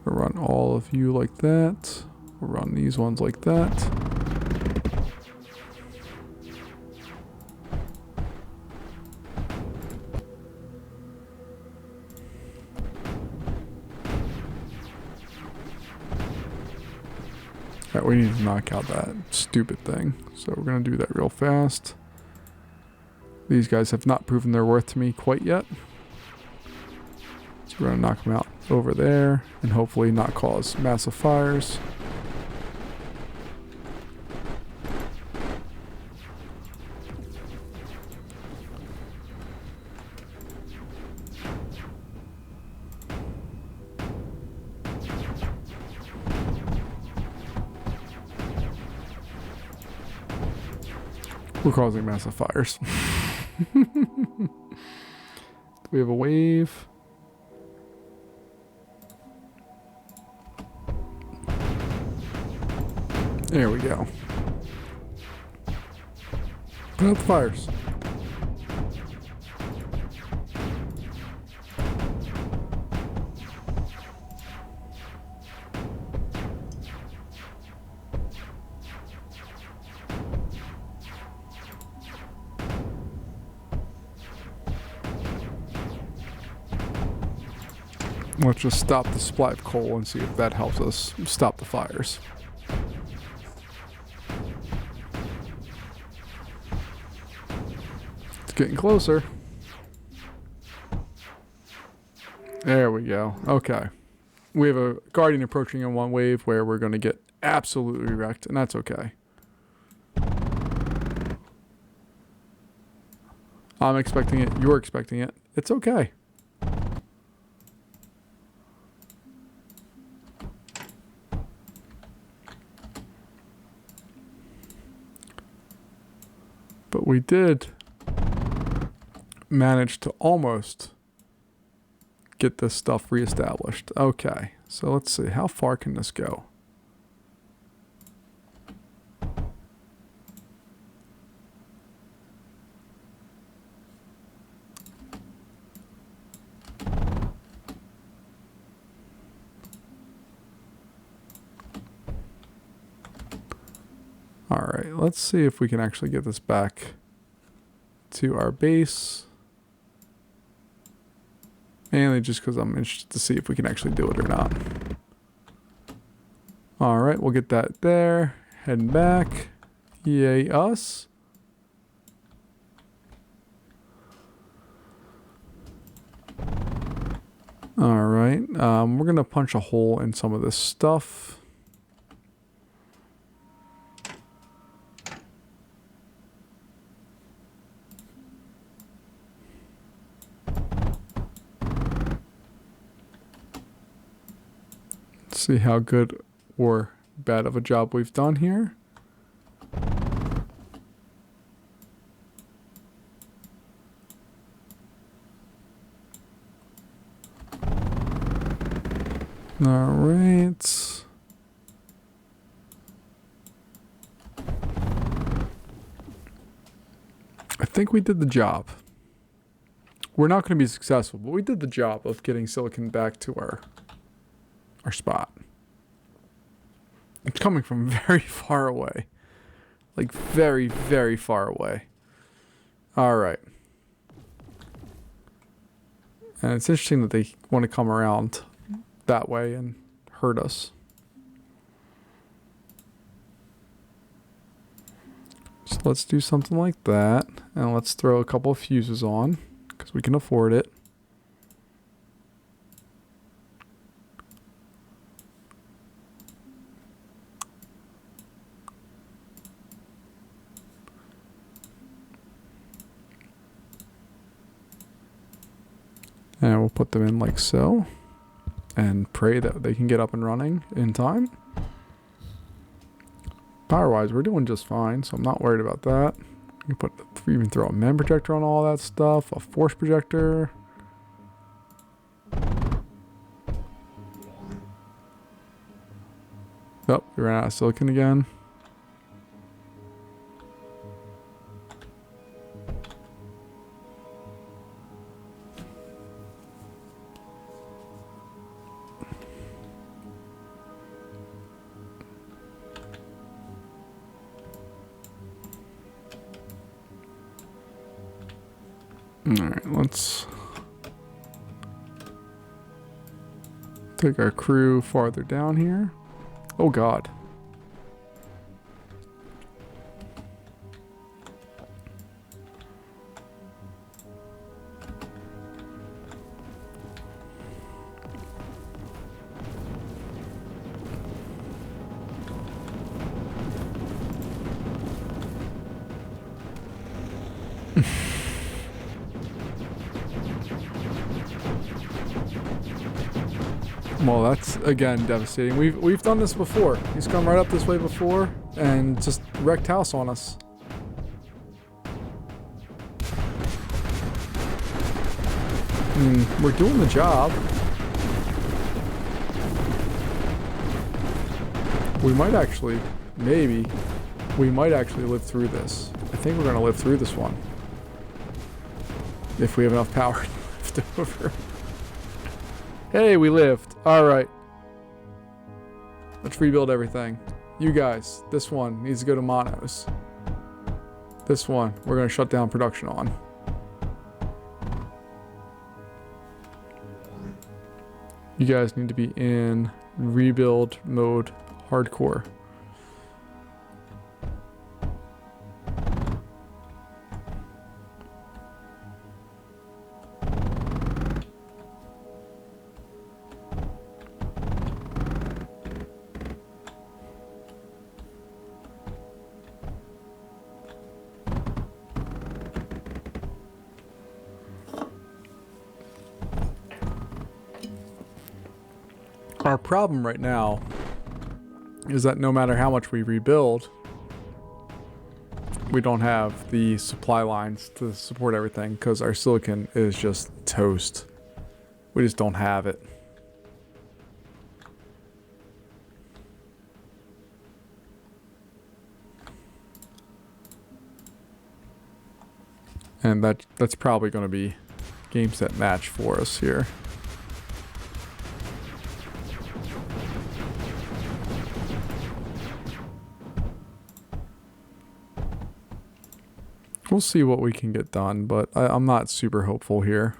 Speaker 1: We'll run all of you like that. We'll run these ones like that. We need to knock out that stupid thing. So we're going to do that real fast. These guys have not proven their worth to me quite yet. So we're going to knock them out over there and hopefully not cause massive fires. We're causing massive fires. We have a wave. There we go. Put out the fires. Let's just stop the supply of coal and see if that helps us stop the fires. It's getting closer. There we go. Okay. We have a Guardian approaching in one wave where we're going to get absolutely wrecked, and that's okay. I'm expecting it. You're expecting it. It's okay. But we did manage to almost get this stuff reestablished. Okay, so let's see. How far can this go? Alright, let's see if we can actually get this back to our base. Mainly just because I'm interested to see if we can actually do it or not. Alright, we'll get that there. Heading back. Yay us. Alright, we're going to punch a hole in some of this stuff. See how good or bad of a job we've done here. All right. I think we did the job. We're not going to be successful, but we did the job of getting silicon back to our spot. It's coming from very far away. Like very, very far away. Alright. And it's interesting that they want to come around that way and hurt us. So let's do something like that. And let's throw a couple of fuses on, because we can afford it. And we'll put them in like so. And pray that they can get up and running in time. Power-wise, we're doing just fine, so I'm not worried about that. You can even throw a MEM projector on all that stuff. A force projector. Oh, we ran out of silicon again. Alright, let's take our crew farther down here. Oh god. Well, that's again devastating. We've done this before. He's come right up this way before and just wrecked house on us. We're doing the job. We might actually, maybe, we might actually live through this. I think we're gonna live through this one. If we have enough power left over. Hey, we lived. Alright. Let's rebuild everything. You guys, this one needs to go to monos. This one, we're going to shut down production on. You guys need to be in rebuild mode hardcore. Our problem right now is that no matter how much we rebuild, we don't have the supply lines to support everything because our silicon is just toast. We just don't have it. And that's probably going to be game set match for us here. We'll see what we can get done, but I'm not super hopeful here.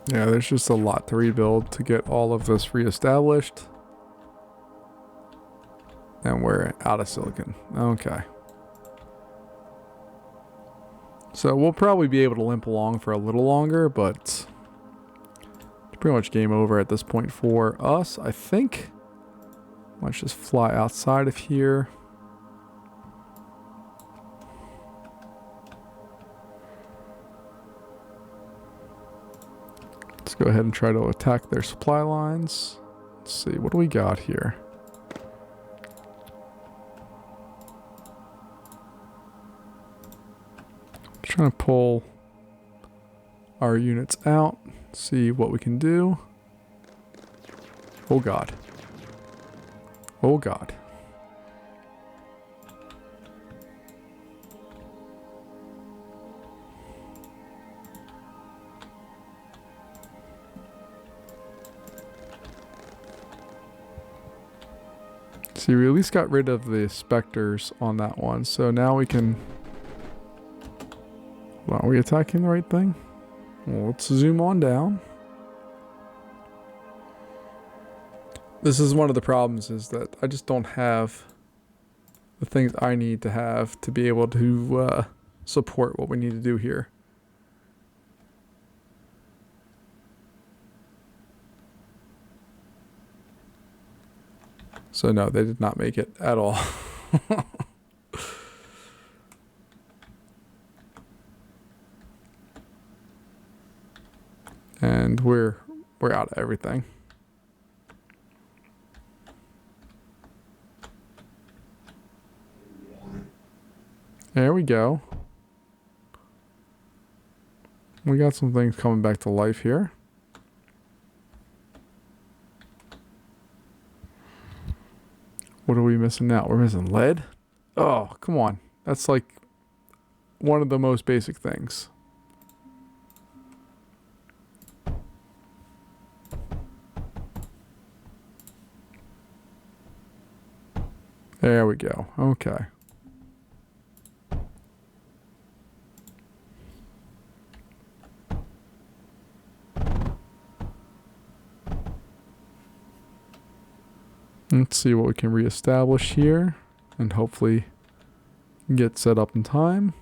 Speaker 1: Yeah, there's just a lot to rebuild to get all of this reestablished. And we're out of silicon. Okay. So we'll probably be able to limp along for a little longer, but it's pretty much game over at this point for us, I think. Let's just fly outside of here. Let's go ahead and try to attack their supply lines. Let's see, what do we got here? Trying to pull our units out, see what we can do. Oh god. Oh god. See, we at least got rid of the specters on that one, so now we can... Are we attacking the right thing? Well, let's zoom on down. This is one of the problems, is that I just don't have the things I need to have to be able to support what we need to do here. So no, they did not make it at all. And we're out of everything. There we go. We got some things coming back to life here. What are we missing now? We're missing lead? Oh, come on. That's like one of the most basic things. There we go. Okay. Let's see what we can reestablish here and hopefully get set up in time.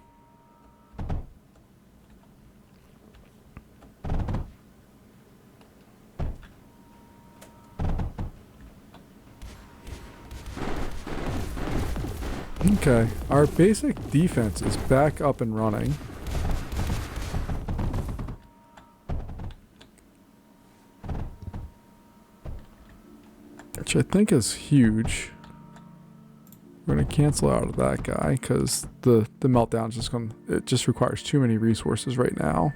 Speaker 1: Okay, our basic defense is back up and running. Which I think is huge. We're going to cancel out of that guy because the meltdown's just going to... It just requires too many resources right now.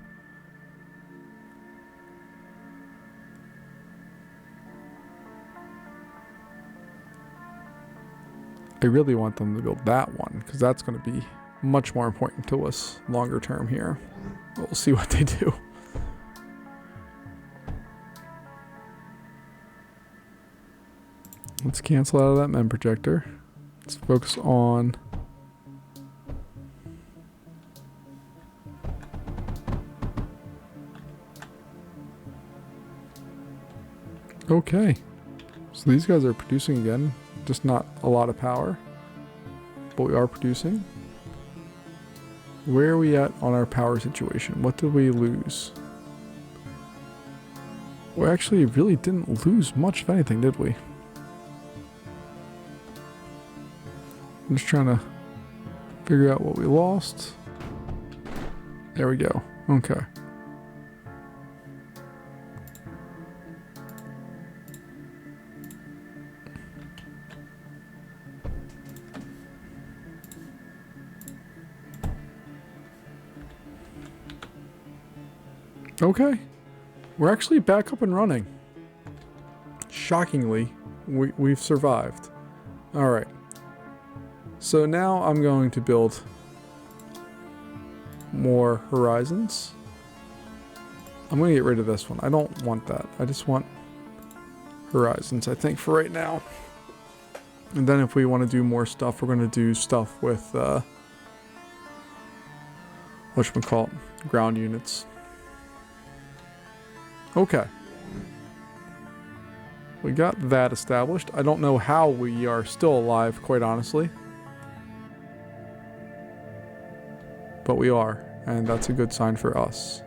Speaker 1: I really want them to build that one because that's going to be much more important to us longer term here. We'll see what they do. Let's cancel out of that MEM projector. Let's focus on okay. So these guys are producing again, just not a lot of power, but we are producing. Where are we at on our power situation? What did we lose? We actually really didn't lose much of anything, did we? I'm just trying to figure out what we lost. There we go. Okay. Okay. We're actually back up and running. Shockingly, we've survived. Alright. So now I'm going to build more horizons. I'm going to get rid of this one. I don't want that. I just want horizons, I think, for right now. And then if we want to do more stuff, we're going to do stuff with, whatchamacallit, ground units. Okay. We got that established. I don't know how we are still alive, quite honestly. But we are, and that's a good sign for us.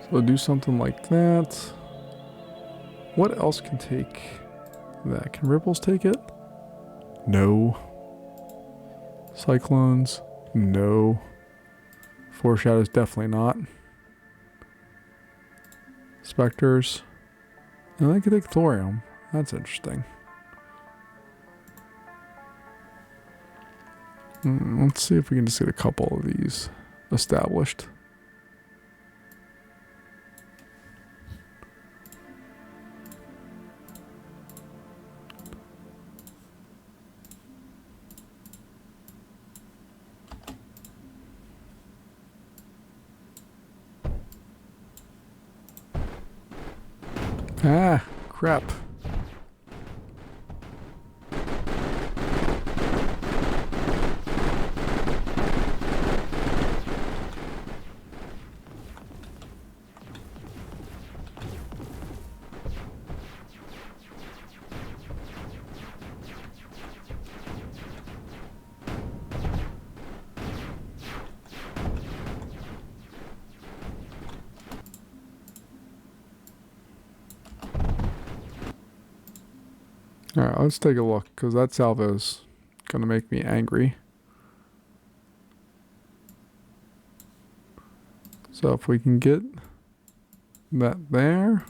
Speaker 1: So we'll do something like that. What else can take that? Can ripples take it? No. Cyclones? No. Foreshadows? Definitely not. Specters? And they could take thorium. That's interesting. Let's see if we can just get a couple of these established. Ah, crap. Alright, let's take a look, because that salvo's gonna make me angry. So if we can get that there.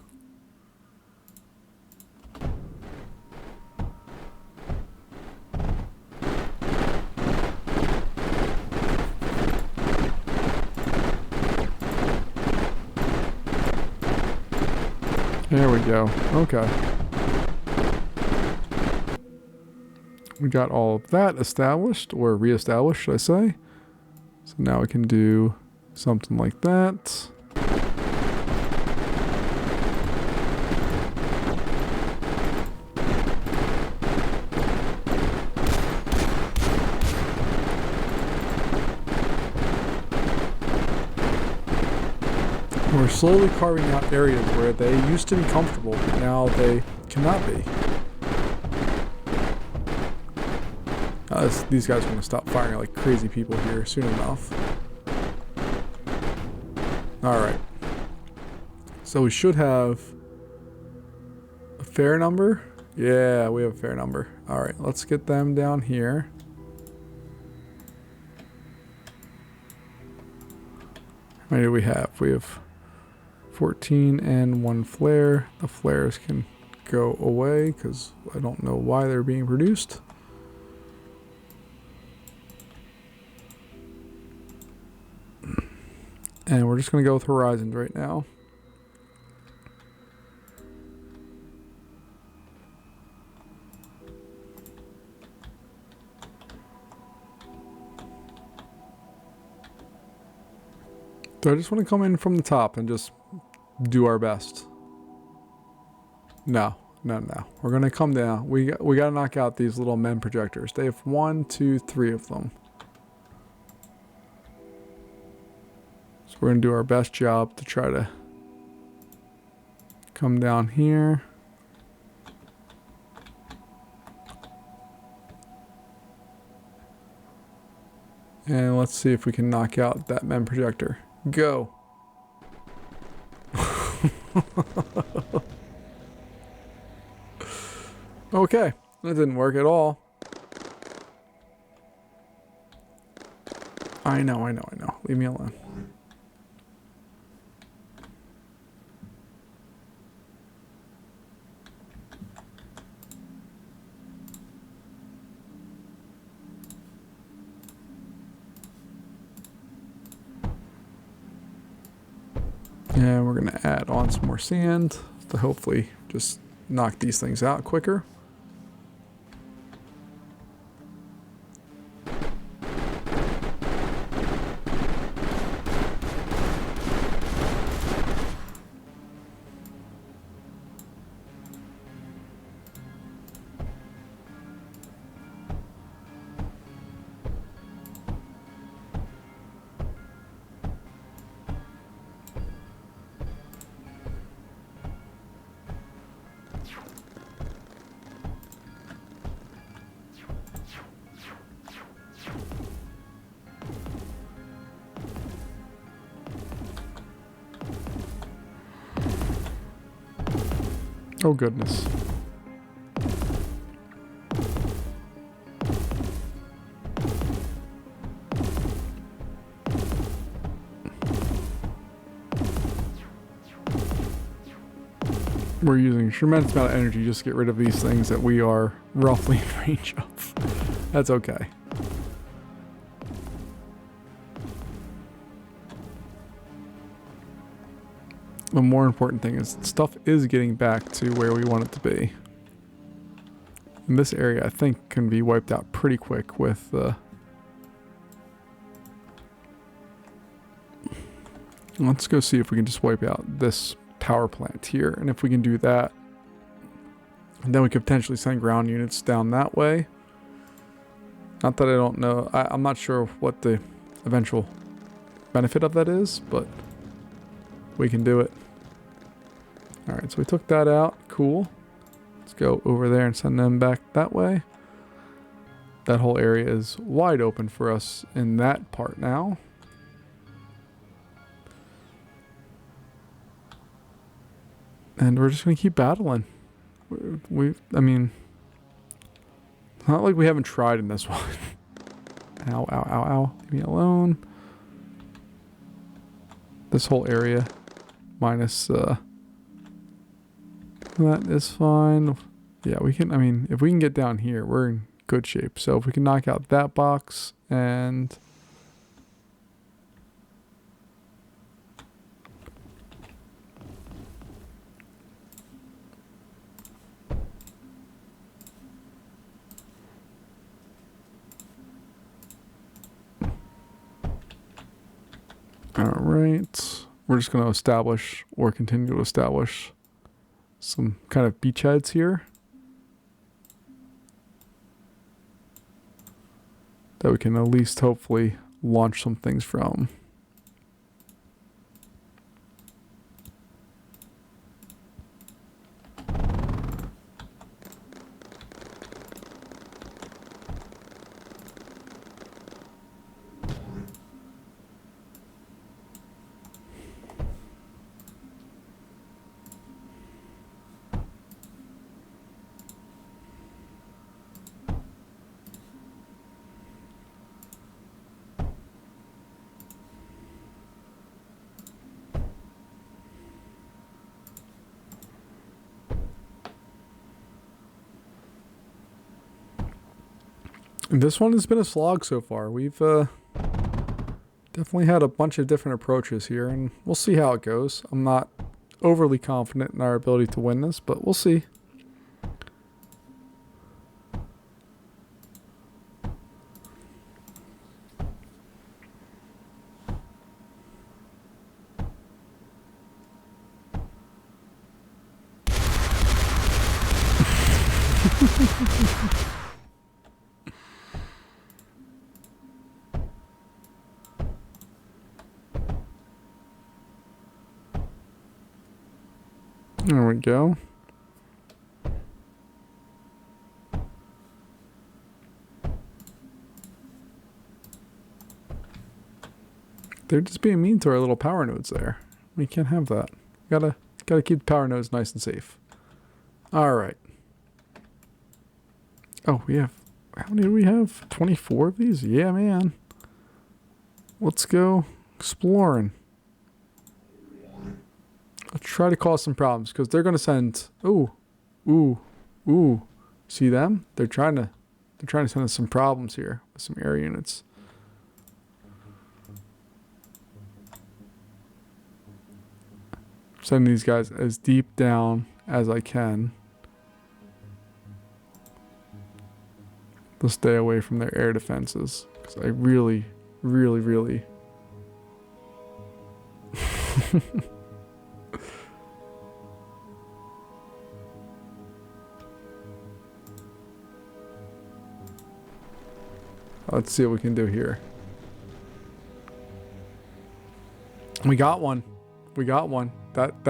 Speaker 1: There we go. Okay. We got all of that established, or re-established, should I say. So now we can do something like that. We're slowly carving out areas where they used to be comfortable, but now they cannot be. These guys are going to stop firing like crazy people here soon enough. Alright. So we should have a fair number. Yeah, we have a fair number. Alright, let's get them down here. How many do we have? We have 14 and 1 flare. The flares can go away because I don't know why they're being produced. And we're just going to go with horizons right now. So I just want to come in from the top and just do our best. No. We're going to come down. We got to knock out these little men projectors. They have 1, 2, 3 of them. So we're going to do our best job to try to come down here. And let's see if we can knock out that men projector. Go. Okay, that didn't work at all. I know. Leave me alone. And we're going to add on some more sand to hopefully just knock these things out quicker. Oh goodness. We're using a tremendous amount of energy just to get rid of these things that we are roughly in range of. That's okay. The more important thing is stuff is getting back to where we want it to be. And this area, I think, can be wiped out pretty quick with let's go see if we can just wipe out this power plant here. And if we can do that, then we could potentially send ground units down that way. Not that I don't know. I'm not sure what the eventual benefit of that is, but we can do it. Alright, so we took that out. Cool. Let's go over there and send them back that way. That whole area is wide open for us in that part now. And we're just going to keep battling. I mean, it's not like we haven't tried in this one. Ow, ow, ow, ow. Leave me alone. This whole area minus that is fine. Yeah, we can, I mean, if we can get down here, we're in good shape. So if we can knock out that box and alright. We're just going to establish or continue to establish some kind of beachheads here that we can at least hopefully launch some things from. This one has been a slog so far. We've definitely had a bunch of different approaches here, and we'll see how it goes. I'm not overly confident in our ability to win this, but we'll see. There we go. They're just being mean to our little power nodes there. We can't have that. Gotta keep the power nodes nice and safe. Alright. Oh, we have... How many do we have? 24 of these? Yeah, man. Let's go exploring. I'll try to cause some problems, because they're going to send... Ooh. Ooh. Ooh. See them? They're trying to send us some problems here with some air units. Sending these guys as deep down as I can. To stay away from their air defenses. Because I really, really, really... Let's see what we can do here. We got one. We got one. That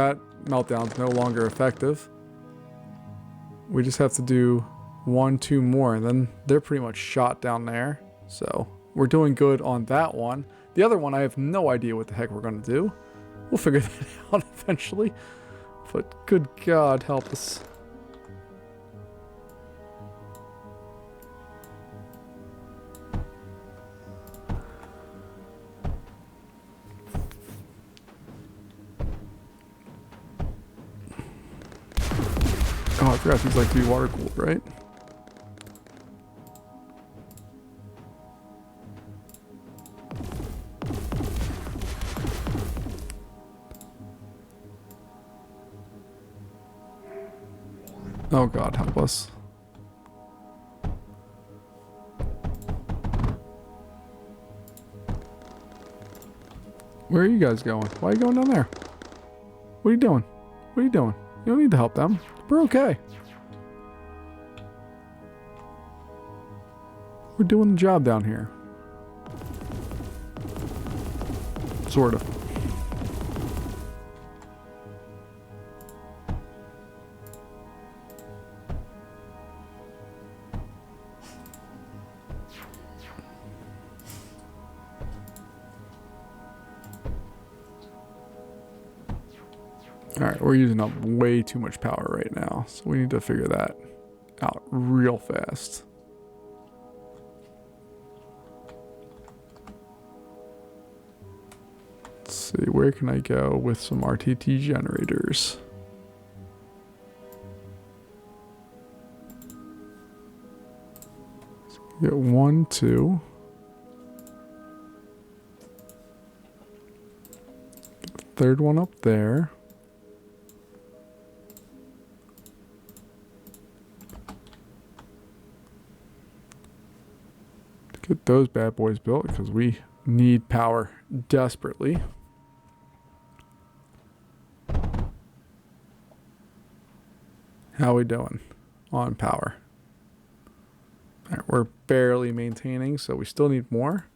Speaker 1: meltdown's no longer effective. We just have to do 1, 2 more, and then they're pretty much shot down there. So we're doing good on that one. The other one, I have no idea what the heck we're going to do. We'll figure that out eventually. But good God, help us. Oh, I forgot these like to be water cooled, right? Oh God, help us. Where are you guys going? Why are you going down there? What are you doing? What are you doing? You don't need to help them. We're okay. We're doing the job down here. Sort of. Alright, we're using up way too much power right now, so we need to figure that out real fast. Let's see, where can I go with some RTT generators? So we get 1, 2. Get the third one up there. Get those bad boys built because we need power desperately. How we doing on power? All right, we're barely maintaining, so we still need more.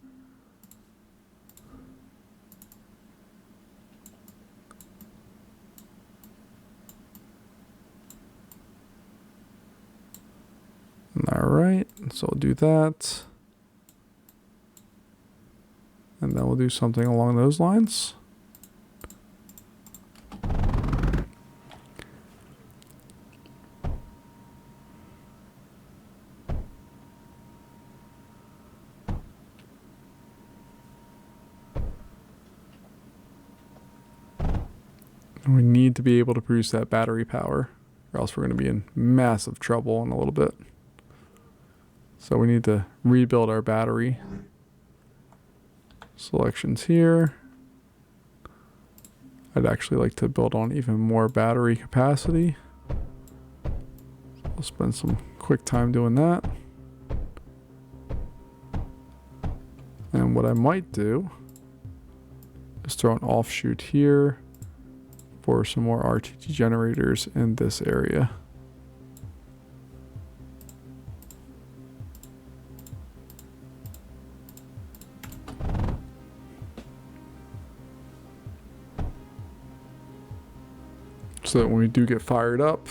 Speaker 1: All right, so we'll do that. And then we'll do something along those lines. And we need to be able to produce that battery power, or else we're going to be in massive trouble in a little bit. So we need to rebuild our battery selections here. I'd actually like to build on even more battery capacity. I'll spend some quick time doing that. And what I might do is throw an offshoot here for some more RTT generators in this area. So that when we do get fired up,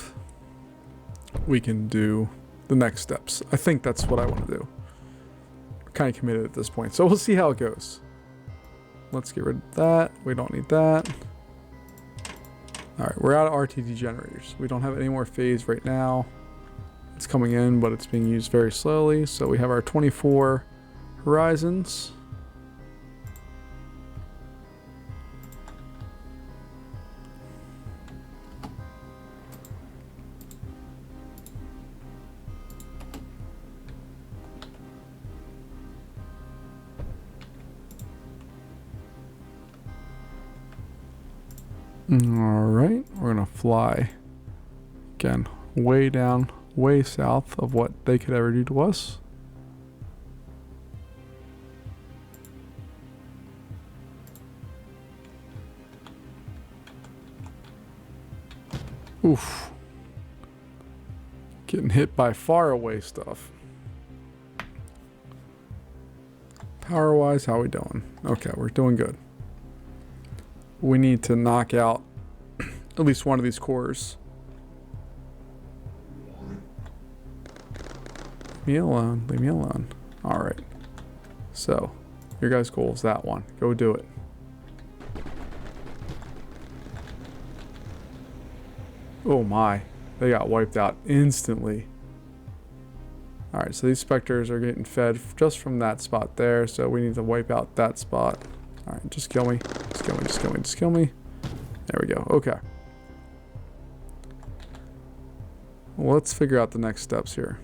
Speaker 1: we can do the next steps. I think that's what I want to do. We're kind of committed at this point. So we'll see how it goes. Let's get rid of that. We don't need that. Alright, we're out of RTD generators. We don't have any more phase right now. It's coming in, but it's being used very slowly. So we have our 24 horizons. Alright, we're gonna fly again way down, way south of what they could ever do to us. Oof. Getting hit by far away stuff. Power wise, how we doing? Okay, we're doing good. We need to knock out at least one of these cores. Leave me alone. Leave me alone. Alright. So, your guys' goal is that one. Go do it. Oh my. They got wiped out instantly. Alright, so these specters are getting fed just from that spot there. So we need to wipe out that spot. Alright, just kill me. Just kill me, just kill me, just kill me. There we go. Okay. Well, let's figure out the next steps here.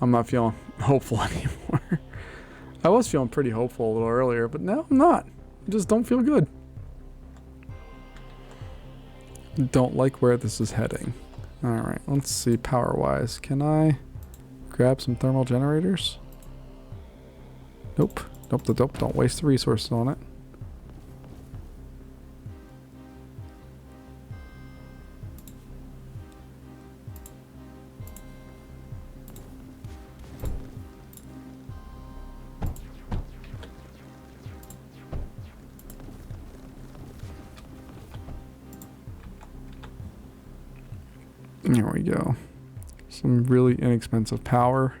Speaker 1: I'm not feeling hopeful anymore. I was feeling pretty hopeful a little earlier, but now I'm not. I just don't feel good. Don't like where this is heading. Alright, let's see power-wise. Can I grab some thermal generators? Nope. Nope, nope, don't waste the resources on it. There we go. Some really inexpensive power.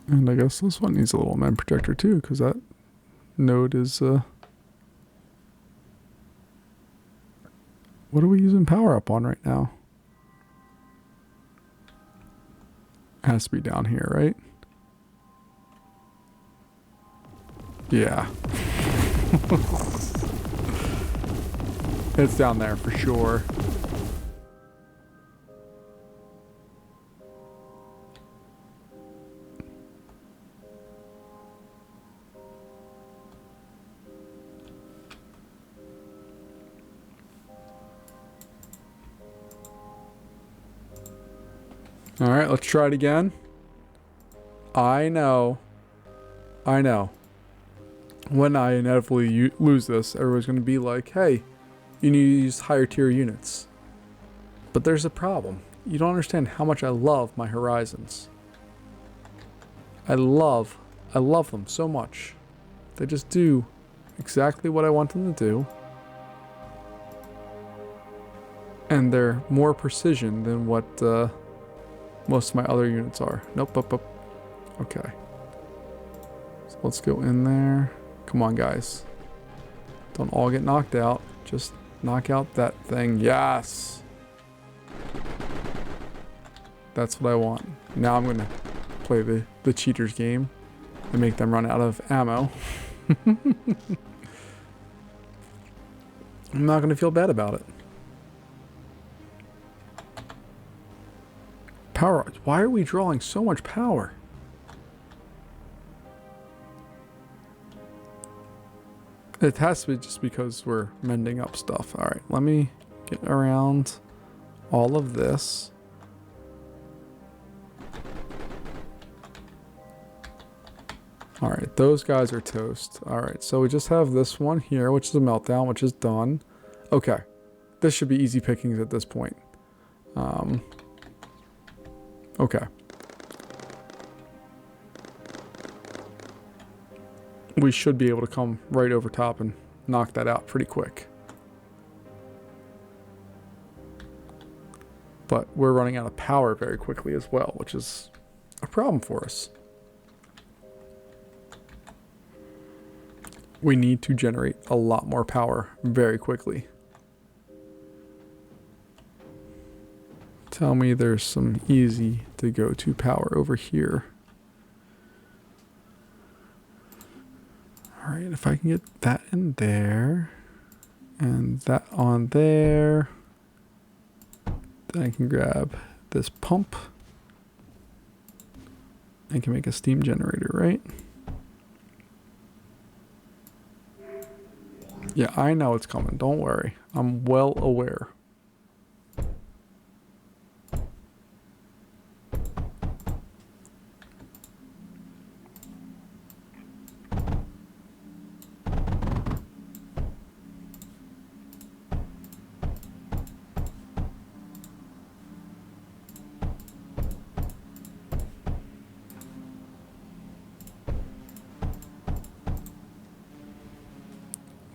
Speaker 1: And I guess this one needs a little MEM projector too, because that node is, what are we using power up on right now? Has to be down here, right? Yeah. It's down there for sure. All right, let's try it again. I know. When I inevitably lose this, everyone's going to be like, hey, you need to use higher tier units. But there's a problem. You don't understand how much I love my horizons. I love them so much. They just do exactly what I want them to do. And they're more precision than what most of my other units are. Nope, okay. So let's go in there. Come on, guys. Don't all get knocked out. Just knock out that thing. Yes! That's what I want. Now I'm going to play the cheaters game and make them run out of ammo. I'm not going to feel bad about it. Power. Why are we drawing so much power? It has to be just because we're mending up stuff. Alright, let me get around all of this. All right, those guys are toast. All right, so we just have this one here, which is a meltdown, which is done. Okay, this should be easy pickings at this point. Okay. We should be able to come right over top and knock that out pretty quick. But we're running out of power very quickly as well, which is a problem for us. We need to generate a lot more power very quickly. Tell me there's some easy to go to power over here. All right, if I can get that in there and that on there, then I can grab this pump. I can make a steam generator, right? Yeah, I know it's coming. Don't worry. I'm well aware.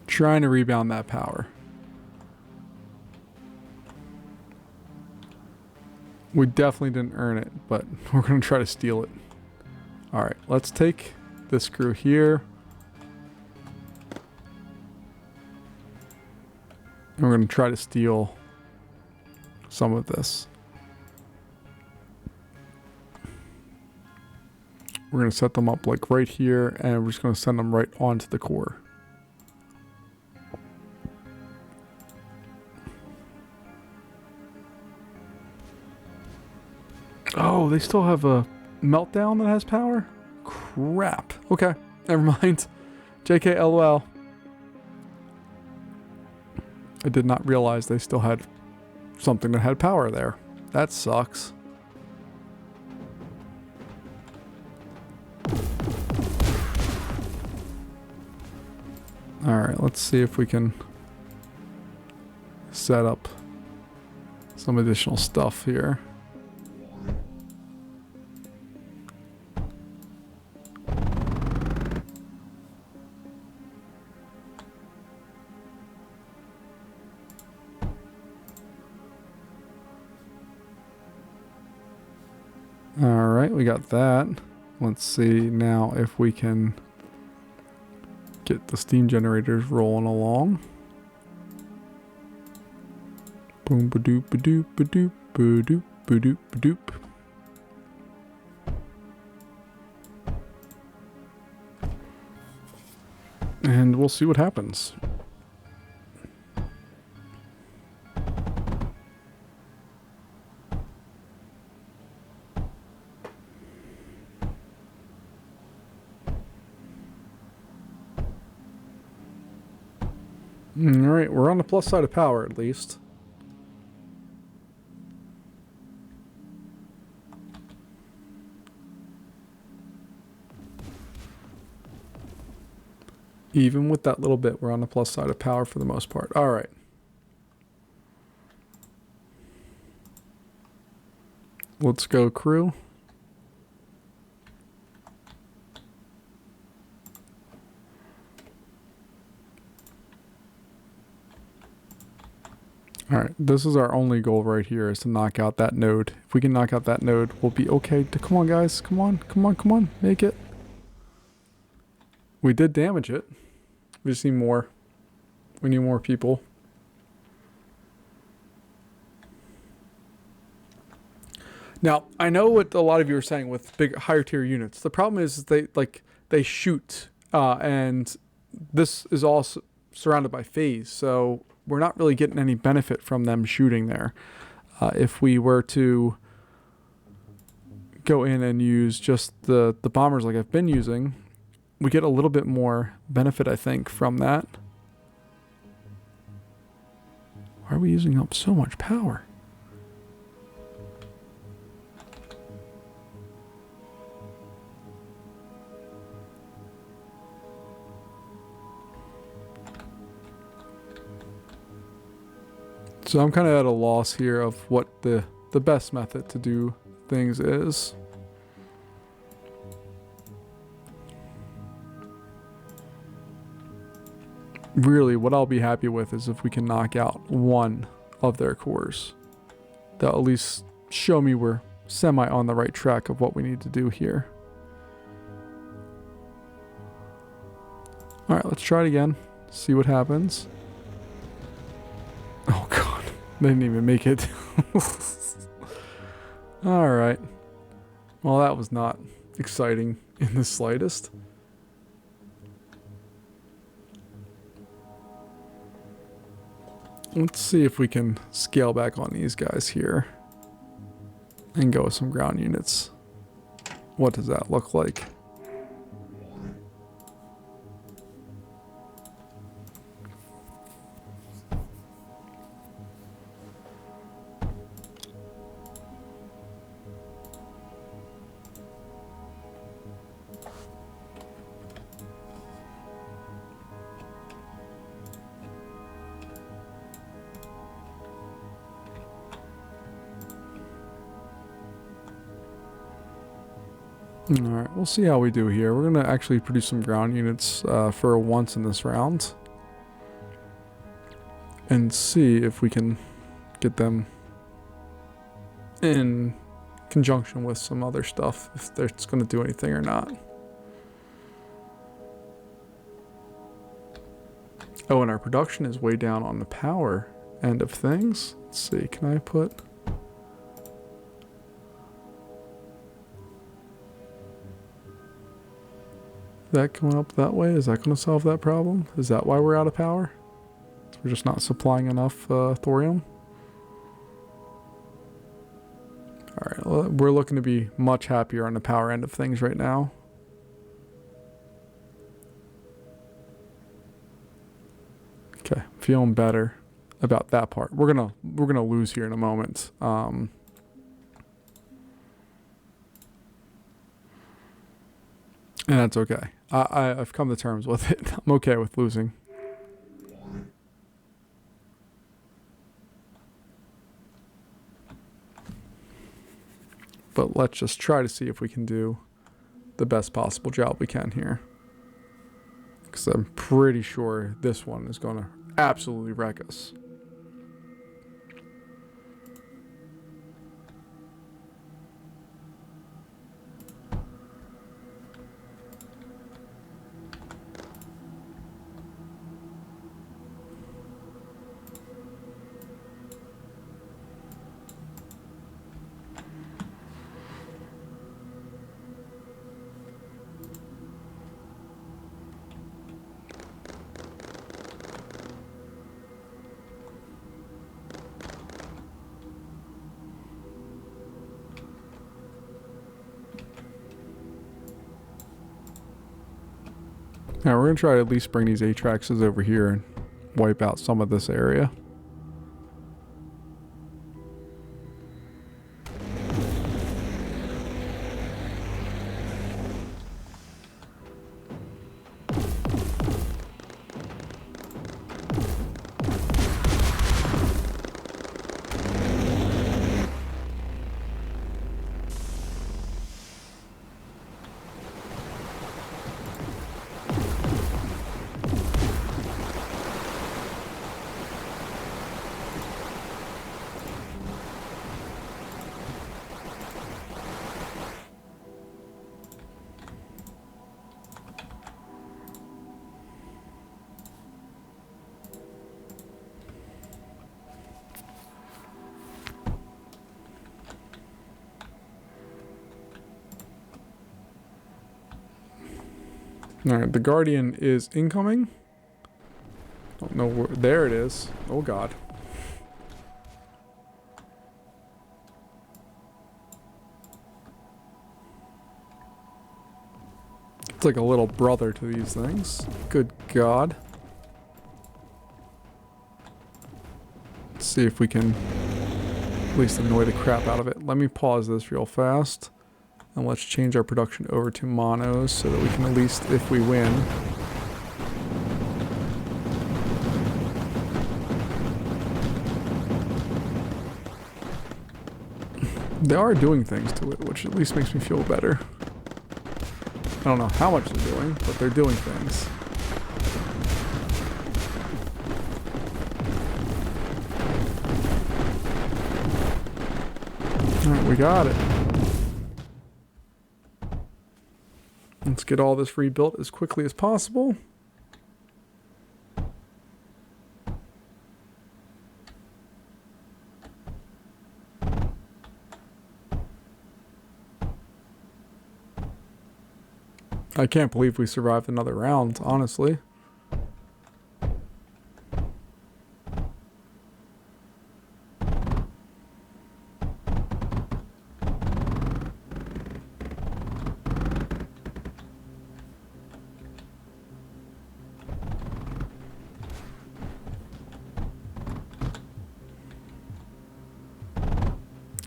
Speaker 1: Trying to rebound that power. We definitely didn't earn it, but we're going to try to steal it. All right, let's take this screw here. And we're going to try to steal some of this. We're going to set them up like right here, and we're just going to send them right onto the core. Oh, they still have a meltdown that has power? Crap. Okay, never mind. JK LOL. I did not realize they still had something that had power there. That sucks. Alright, let's see if we can set up some additional stuff here. Alright, we got that. Let's see now if we can get the steam generators rolling along. Boom ba doop ba doop ba doop ba doop ba doop ba doop. And we'll see what happens. Alright, we're on the plus side of power at least. Even with that little bit, we're on the plus side of power for the most part. Alright. Let's go, crew. Alright, this is our only goal right here, is to knock out that node. If we can knock out that node, we'll be okay. Come on, guys. Come on, come on, come on. Make it. We did damage it. We just need more. We need more people. Now, I know what a lot of you are saying with big, higher tier units. The problem is they shoot, and this is all surrounded by phase, so we're not really getting any benefit from them shooting there. If we were to go in and use just the bombers like I've been using, we get a little bit more benefit, I think, from that. Why are we using up so much power? So I'm kind of at a loss here of what the best method to do things is. Really, what I'll be happy with is if we can knock out one of their cores. That'll at least show me we're semi on the right track of what we need to do here. Alright, let's try it again. See what happens. Oh god, they didn't even make it. Alright. Well, that was not exciting in the slightest. Let's see if we can scale back on these guys here and go with some ground units. What does that look like? Alright, we'll see how we do here. We're going to actually produce some ground units for once in this round. And see if we can get them in conjunction with some other stuff, if it's going to do anything or not. Oh, and our production is way down on the power end of things. Let's see, can I put... that going up that way? Is that going to solve that problem? Is that why we're out of power? We're just not supplying enough thorium? Alright, well, we're looking to be much happier on the power end of things right now. Okay, feeling better about that part. We're gonna lose here in a moment. And that's okay. I've come to terms with it. I'm okay with losing. But let's just try to see if we can do the best possible job we can here. Because I'm pretty sure this one is going to absolutely wreck us. Now we're going to try to at least bring these Atraxes over here and wipe out some of this area. Alright, the Guardian is incoming. Don't know where. There it is. Oh god. It's like a little brother to these things. Good god. Let's see if we can at least annoy the crap out of it. Let me pause this real fast. And let's change our production over to monos so that we can at least, if we win, They are doing things to it, which at least makes me feel better. I don't know how much they're doing, but they're doing things. Alright, we got it. Let's get all this rebuilt as quickly as possible. I can't believe we survived another round, honestly.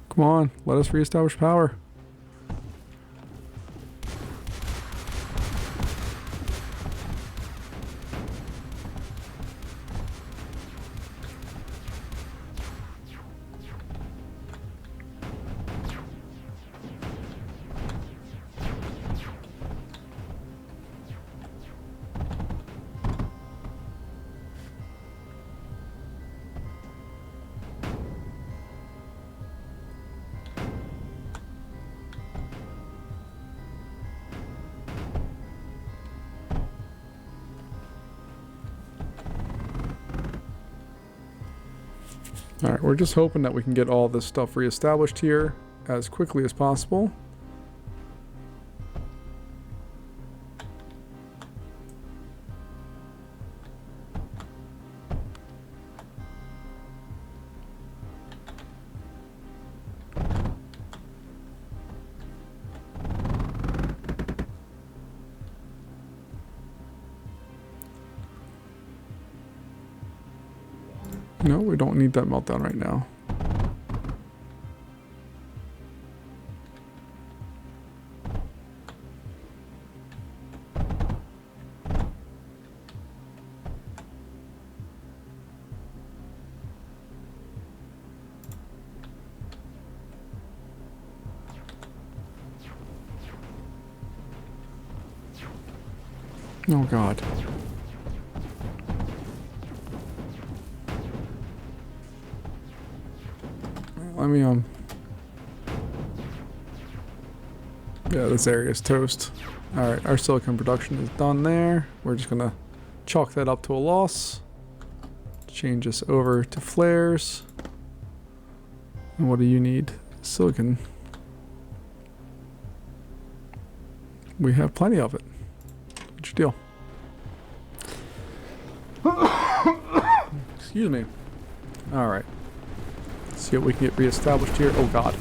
Speaker 1: Come on, let us reestablish power. Alright, we're just hoping that we can get all this stuff reestablished here as quickly as possible. No, we don't need that meltdown right now. Oh God. Let me, yeah, this area is toast. Alright, our silicon production is done there. We're just gonna chalk that up to a loss. Change this over to flares. And what do you need? Silicon. We have plenty of it. What's your deal? Excuse me. Alright. See what we can get reestablished here. Oh God.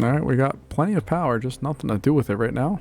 Speaker 1: Alright, we got plenty of power, just nothing to do with it right now.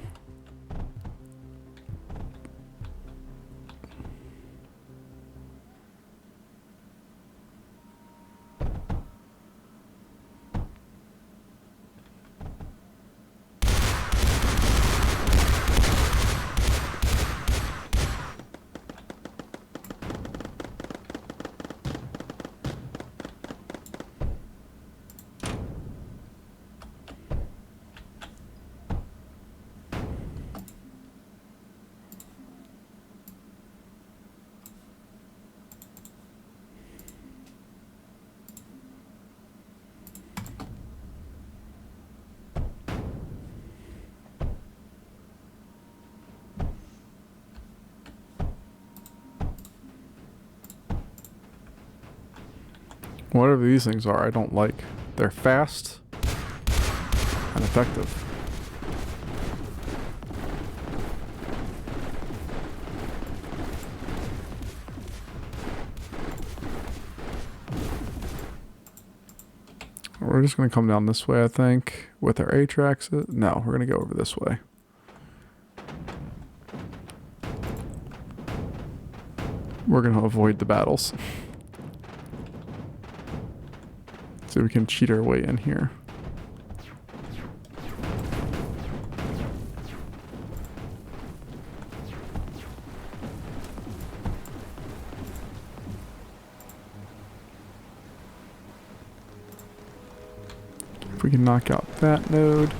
Speaker 1: Whatever these things are, I don't like. They're fast and effective. we're just going to come down this way, I think, with our A-tracks. No, we're going to go over this way. We're going to avoid the battles. So we can cheat our way in here. If we can knock out that node.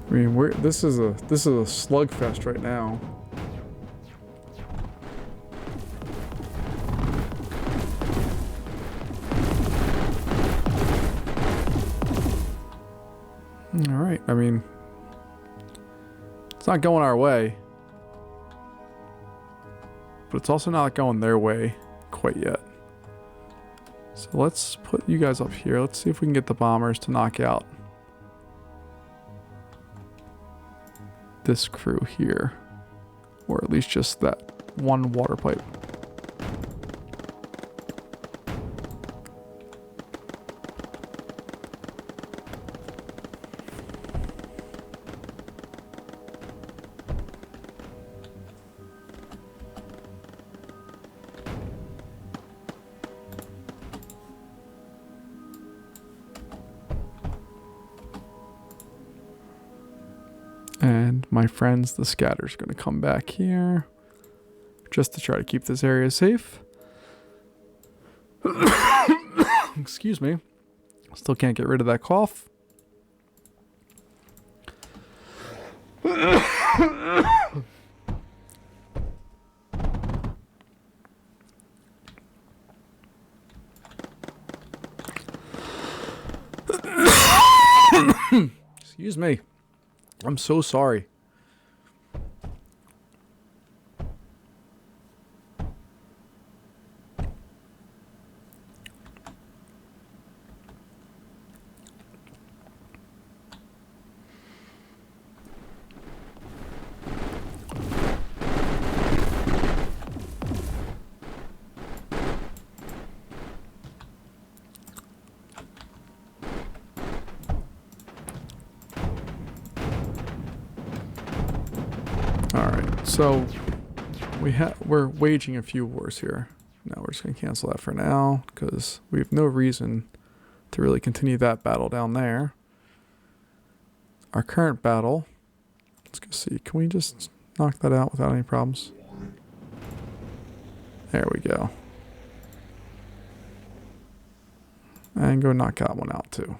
Speaker 1: I mean, this is a slugfest right now. All right. I mean, it's not going our way, but it's also not going their way quite yet. So let's put you guys up here. Let's see if we can get the bombers to knock out this crew here, or at least just that one water pipe. And my friends, the scatter's going to come back here just to try to keep this area safe. Excuse me. Still can't get rid of that cough. Excuse me. I'm so sorry. Alright, so we're waging a few wars here. Now we're just going to cancel that for now, because we have no reason to really continue that battle down there. Our current battle, let's go see, can we just knock that out without any problems? There we go. And go knock that one out too,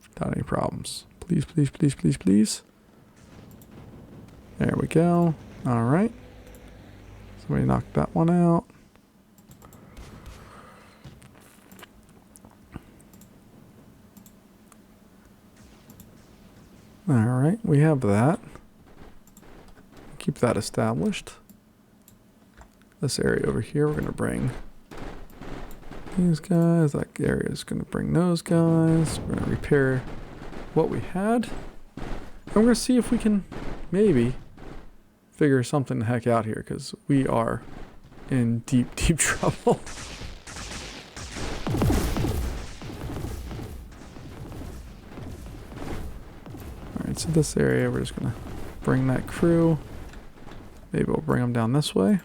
Speaker 1: without any problems. Please, please, please, please, please. There we go. Alright. So we knocked that one out. Alright, we have that. Keep that established. This area over here, we're going to bring these guys. That area is going to bring those guys. We're going to repair what we had. And we're going to see if we can maybe figure something the heck out here, because we are in deep, deep trouble. Alright, so this area, we're just gonna bring that crew. Maybe we'll bring them down this way.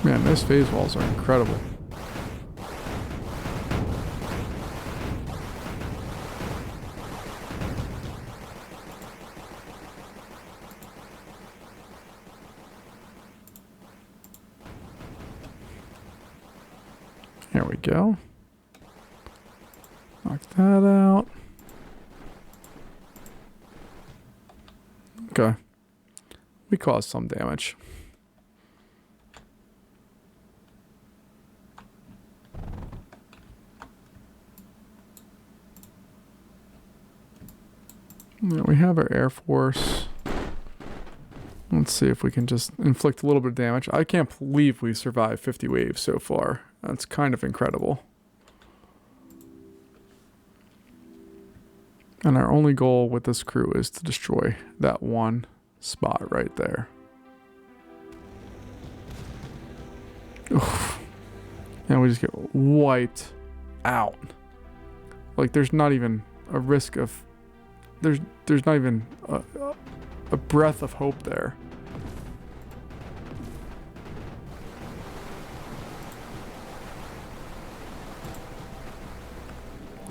Speaker 1: Man, those phase walls are incredible. There we go. Knock that out. Okay. We caused some damage. Yeah, we have our Air Force. Let's see if we can just inflict a little bit of damage. I can't believe we survived 50 waves so far. That's kind of incredible. And our only goal with this crew is to destroy that one spot right there. Oof. And we just get wiped out. Like there's not even a risk of... There's not even a breath of hope there.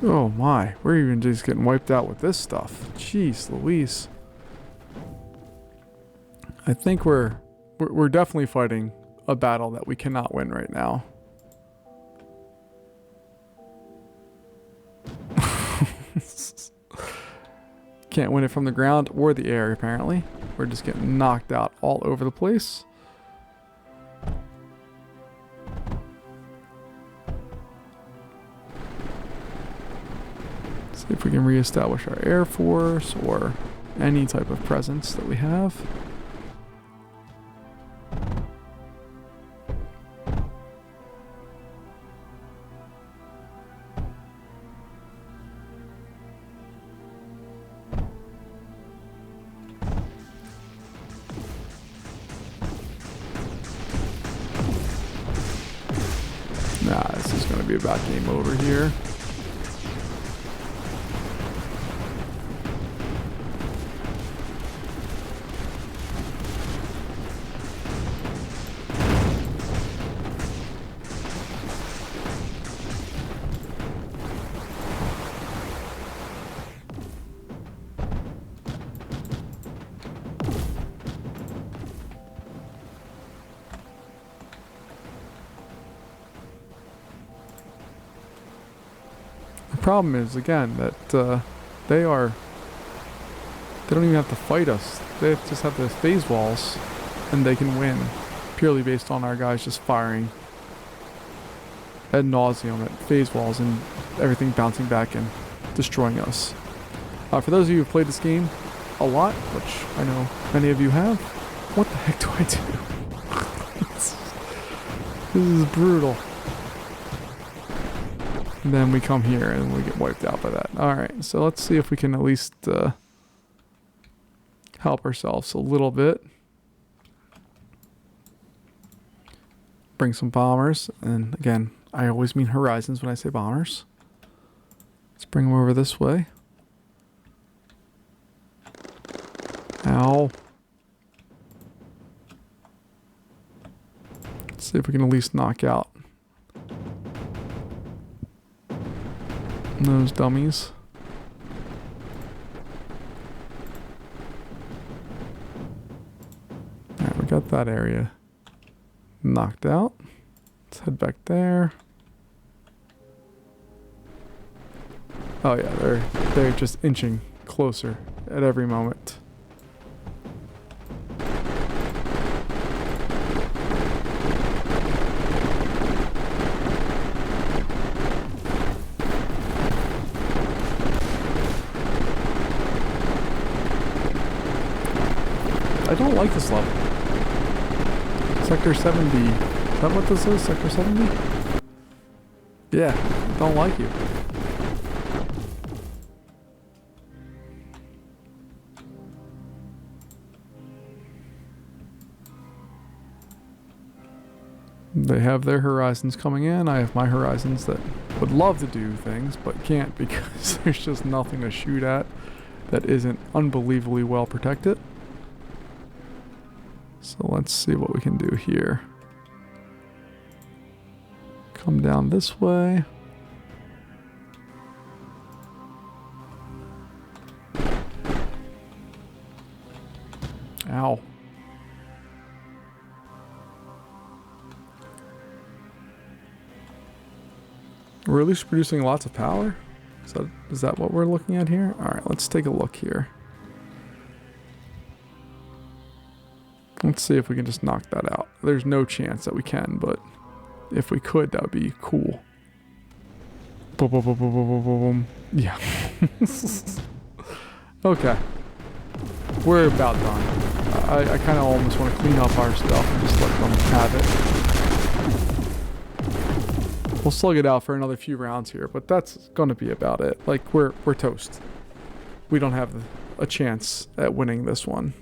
Speaker 1: Oh my, we're even just getting wiped out with this stuff. Jeez Louise. I think we're definitely fighting a battle that we cannot win right now. Can't win it from the ground or the air, apparently. We're just getting knocked out all over the place. See if we can reestablish our Air Force or any type of presence that we have. Nah, this is going to be about game over here. Problem is again that they don't even have to fight us. They just have the phase walls and they can win purely based on our guys just firing ad nauseum at phase walls and everything bouncing back and destroying us. For those of you who've played this game a lot, which I know many of you have, what the heck do I do? This is brutal. And then we come here and we get wiped out by that. Alright, so let's see if we can at least help ourselves a little bit. Bring some bombers. And again, I always mean horizons when I say bombers. Let's bring them over this way. Ow. Let's see if we can at least knock out those dummies. Alright, we got that area knocked out. Let's head back there. Oh yeah, they're just inching closer at every moment. I don't like this level. Sector 7B. Is that what this is? Sector 7B? Yeah, don't like you. They have their horizons coming in. I have my horizons that would love to do things, but can't because there's just nothing to shoot at that isn't unbelievably well protected. So let's see what we can do here. Come down this way. Ow. We're at least producing lots of power. Is that what we're looking at here? All right, let's take a look here. Let's see if we can just knock that out. There's no chance that we can, but if we could, that would be cool. Boom, boom, boom, boom, boom, boom, boom. Yeah. Okay. We're about done. I kind of almost want to clean up our stuff and just let them have it. We'll slug it out for another few rounds here, but that's going to be about it. Like, we're toast. We don't have a chance at winning this one.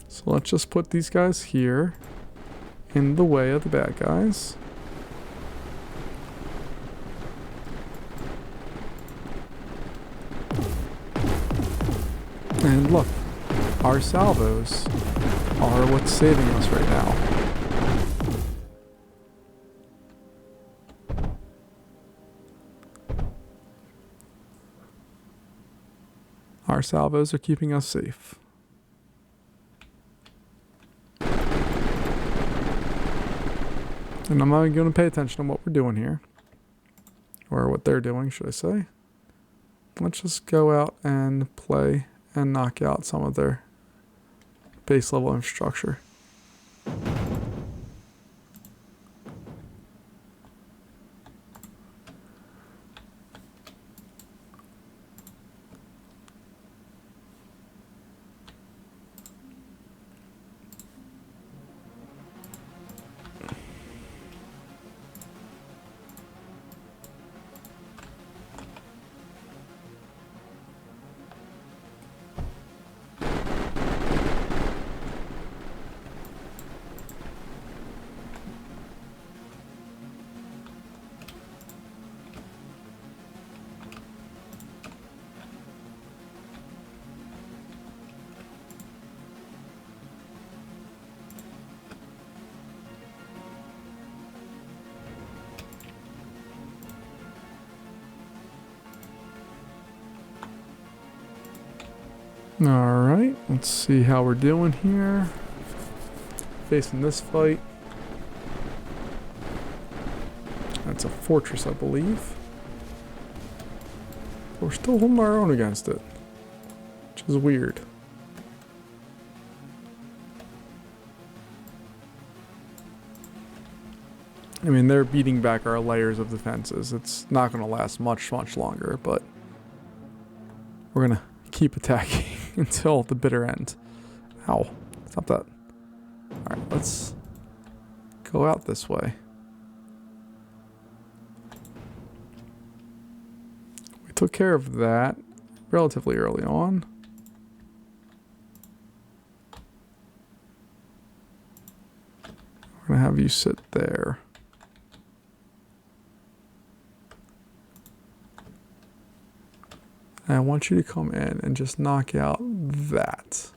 Speaker 1: So let's just put these guys here in the way of the bad guys. And look, our salvos are what's saving us right now. Our salvos are keeping us safe. And I'm not even going to pay attention to what we're doing here. Or what they're doing, should I say. Let's just go out and play and knock out some of their base level infrastructure. Alright, let's see how we're doing here. Facing this fight. That's a fortress, I believe. We're still holding our own against it, which is weird. I mean, they're beating back our layers of defenses. It's not going to last much longer, but we're going to keep attacking until the bitter end. Ow. Stop that. Alright, let's go out this way. We took care of that relatively early on. We're going to have you sit there. I want you to come in and just knock out that.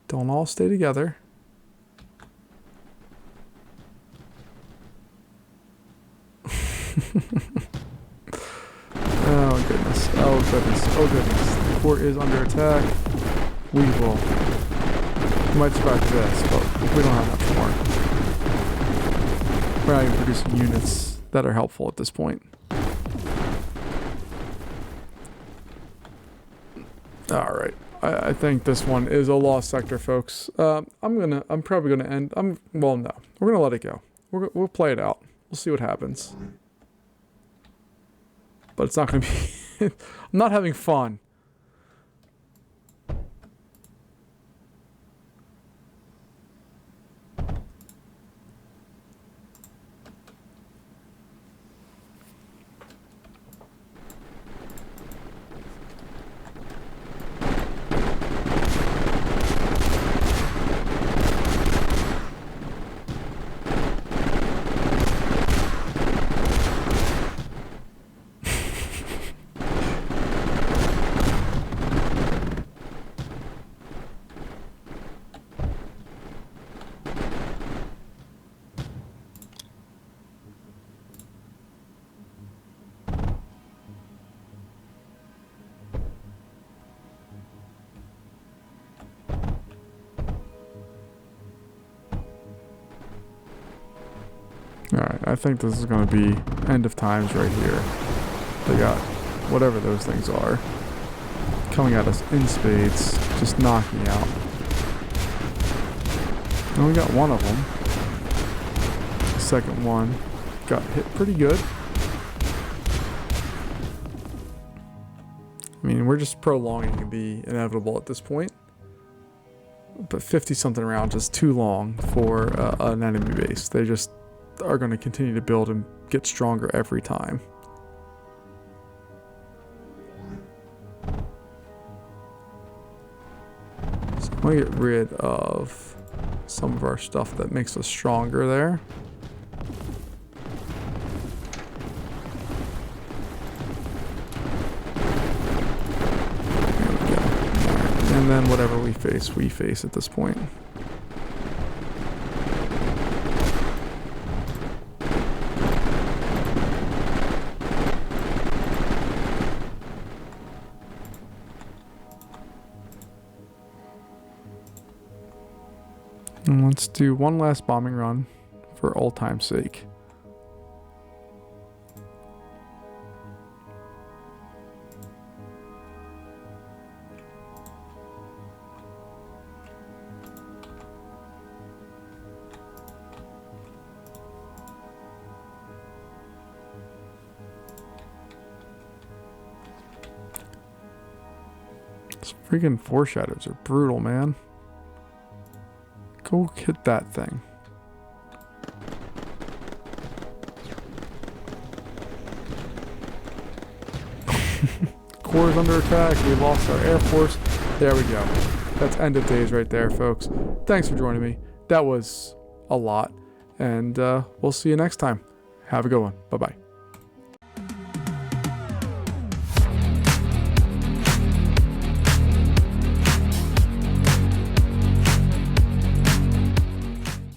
Speaker 1: Don't all stay together. Oh goodness, oh goodness, oh goodness. The fort is under attack. We might survive this, but we don't have much more. We're not even producing units that are helpful at this point. Alright. I think this one is a lost sector, folks. I'm probably gonna end. Well, no. We're gonna let it go. We'll play it out. We'll see what happens. But it's not gonna be... I'm not having fun. Alright, I think this is going to be end of times right here. They got whatever those things are coming at us in spades, just knocking out. And we got one of them. The second one got hit pretty good. I mean, we're just prolonging the inevitable at this point. But 50-something rounds is too long for an enemy base. They just are going to continue to build and get stronger every time. So I'm going to get rid of some of our stuff that makes us stronger there. There we go. Right. And then whatever we face at this point. And let's do one last bombing run for old time's sake. These freaking foreshadows are brutal, man. Go hit that thing. Core is under attack. We lost our air force. There we go. That's end of days right there, folks. Thanks for joining me. That was a lot. And we'll see you next time. Have a good one. Bye-bye.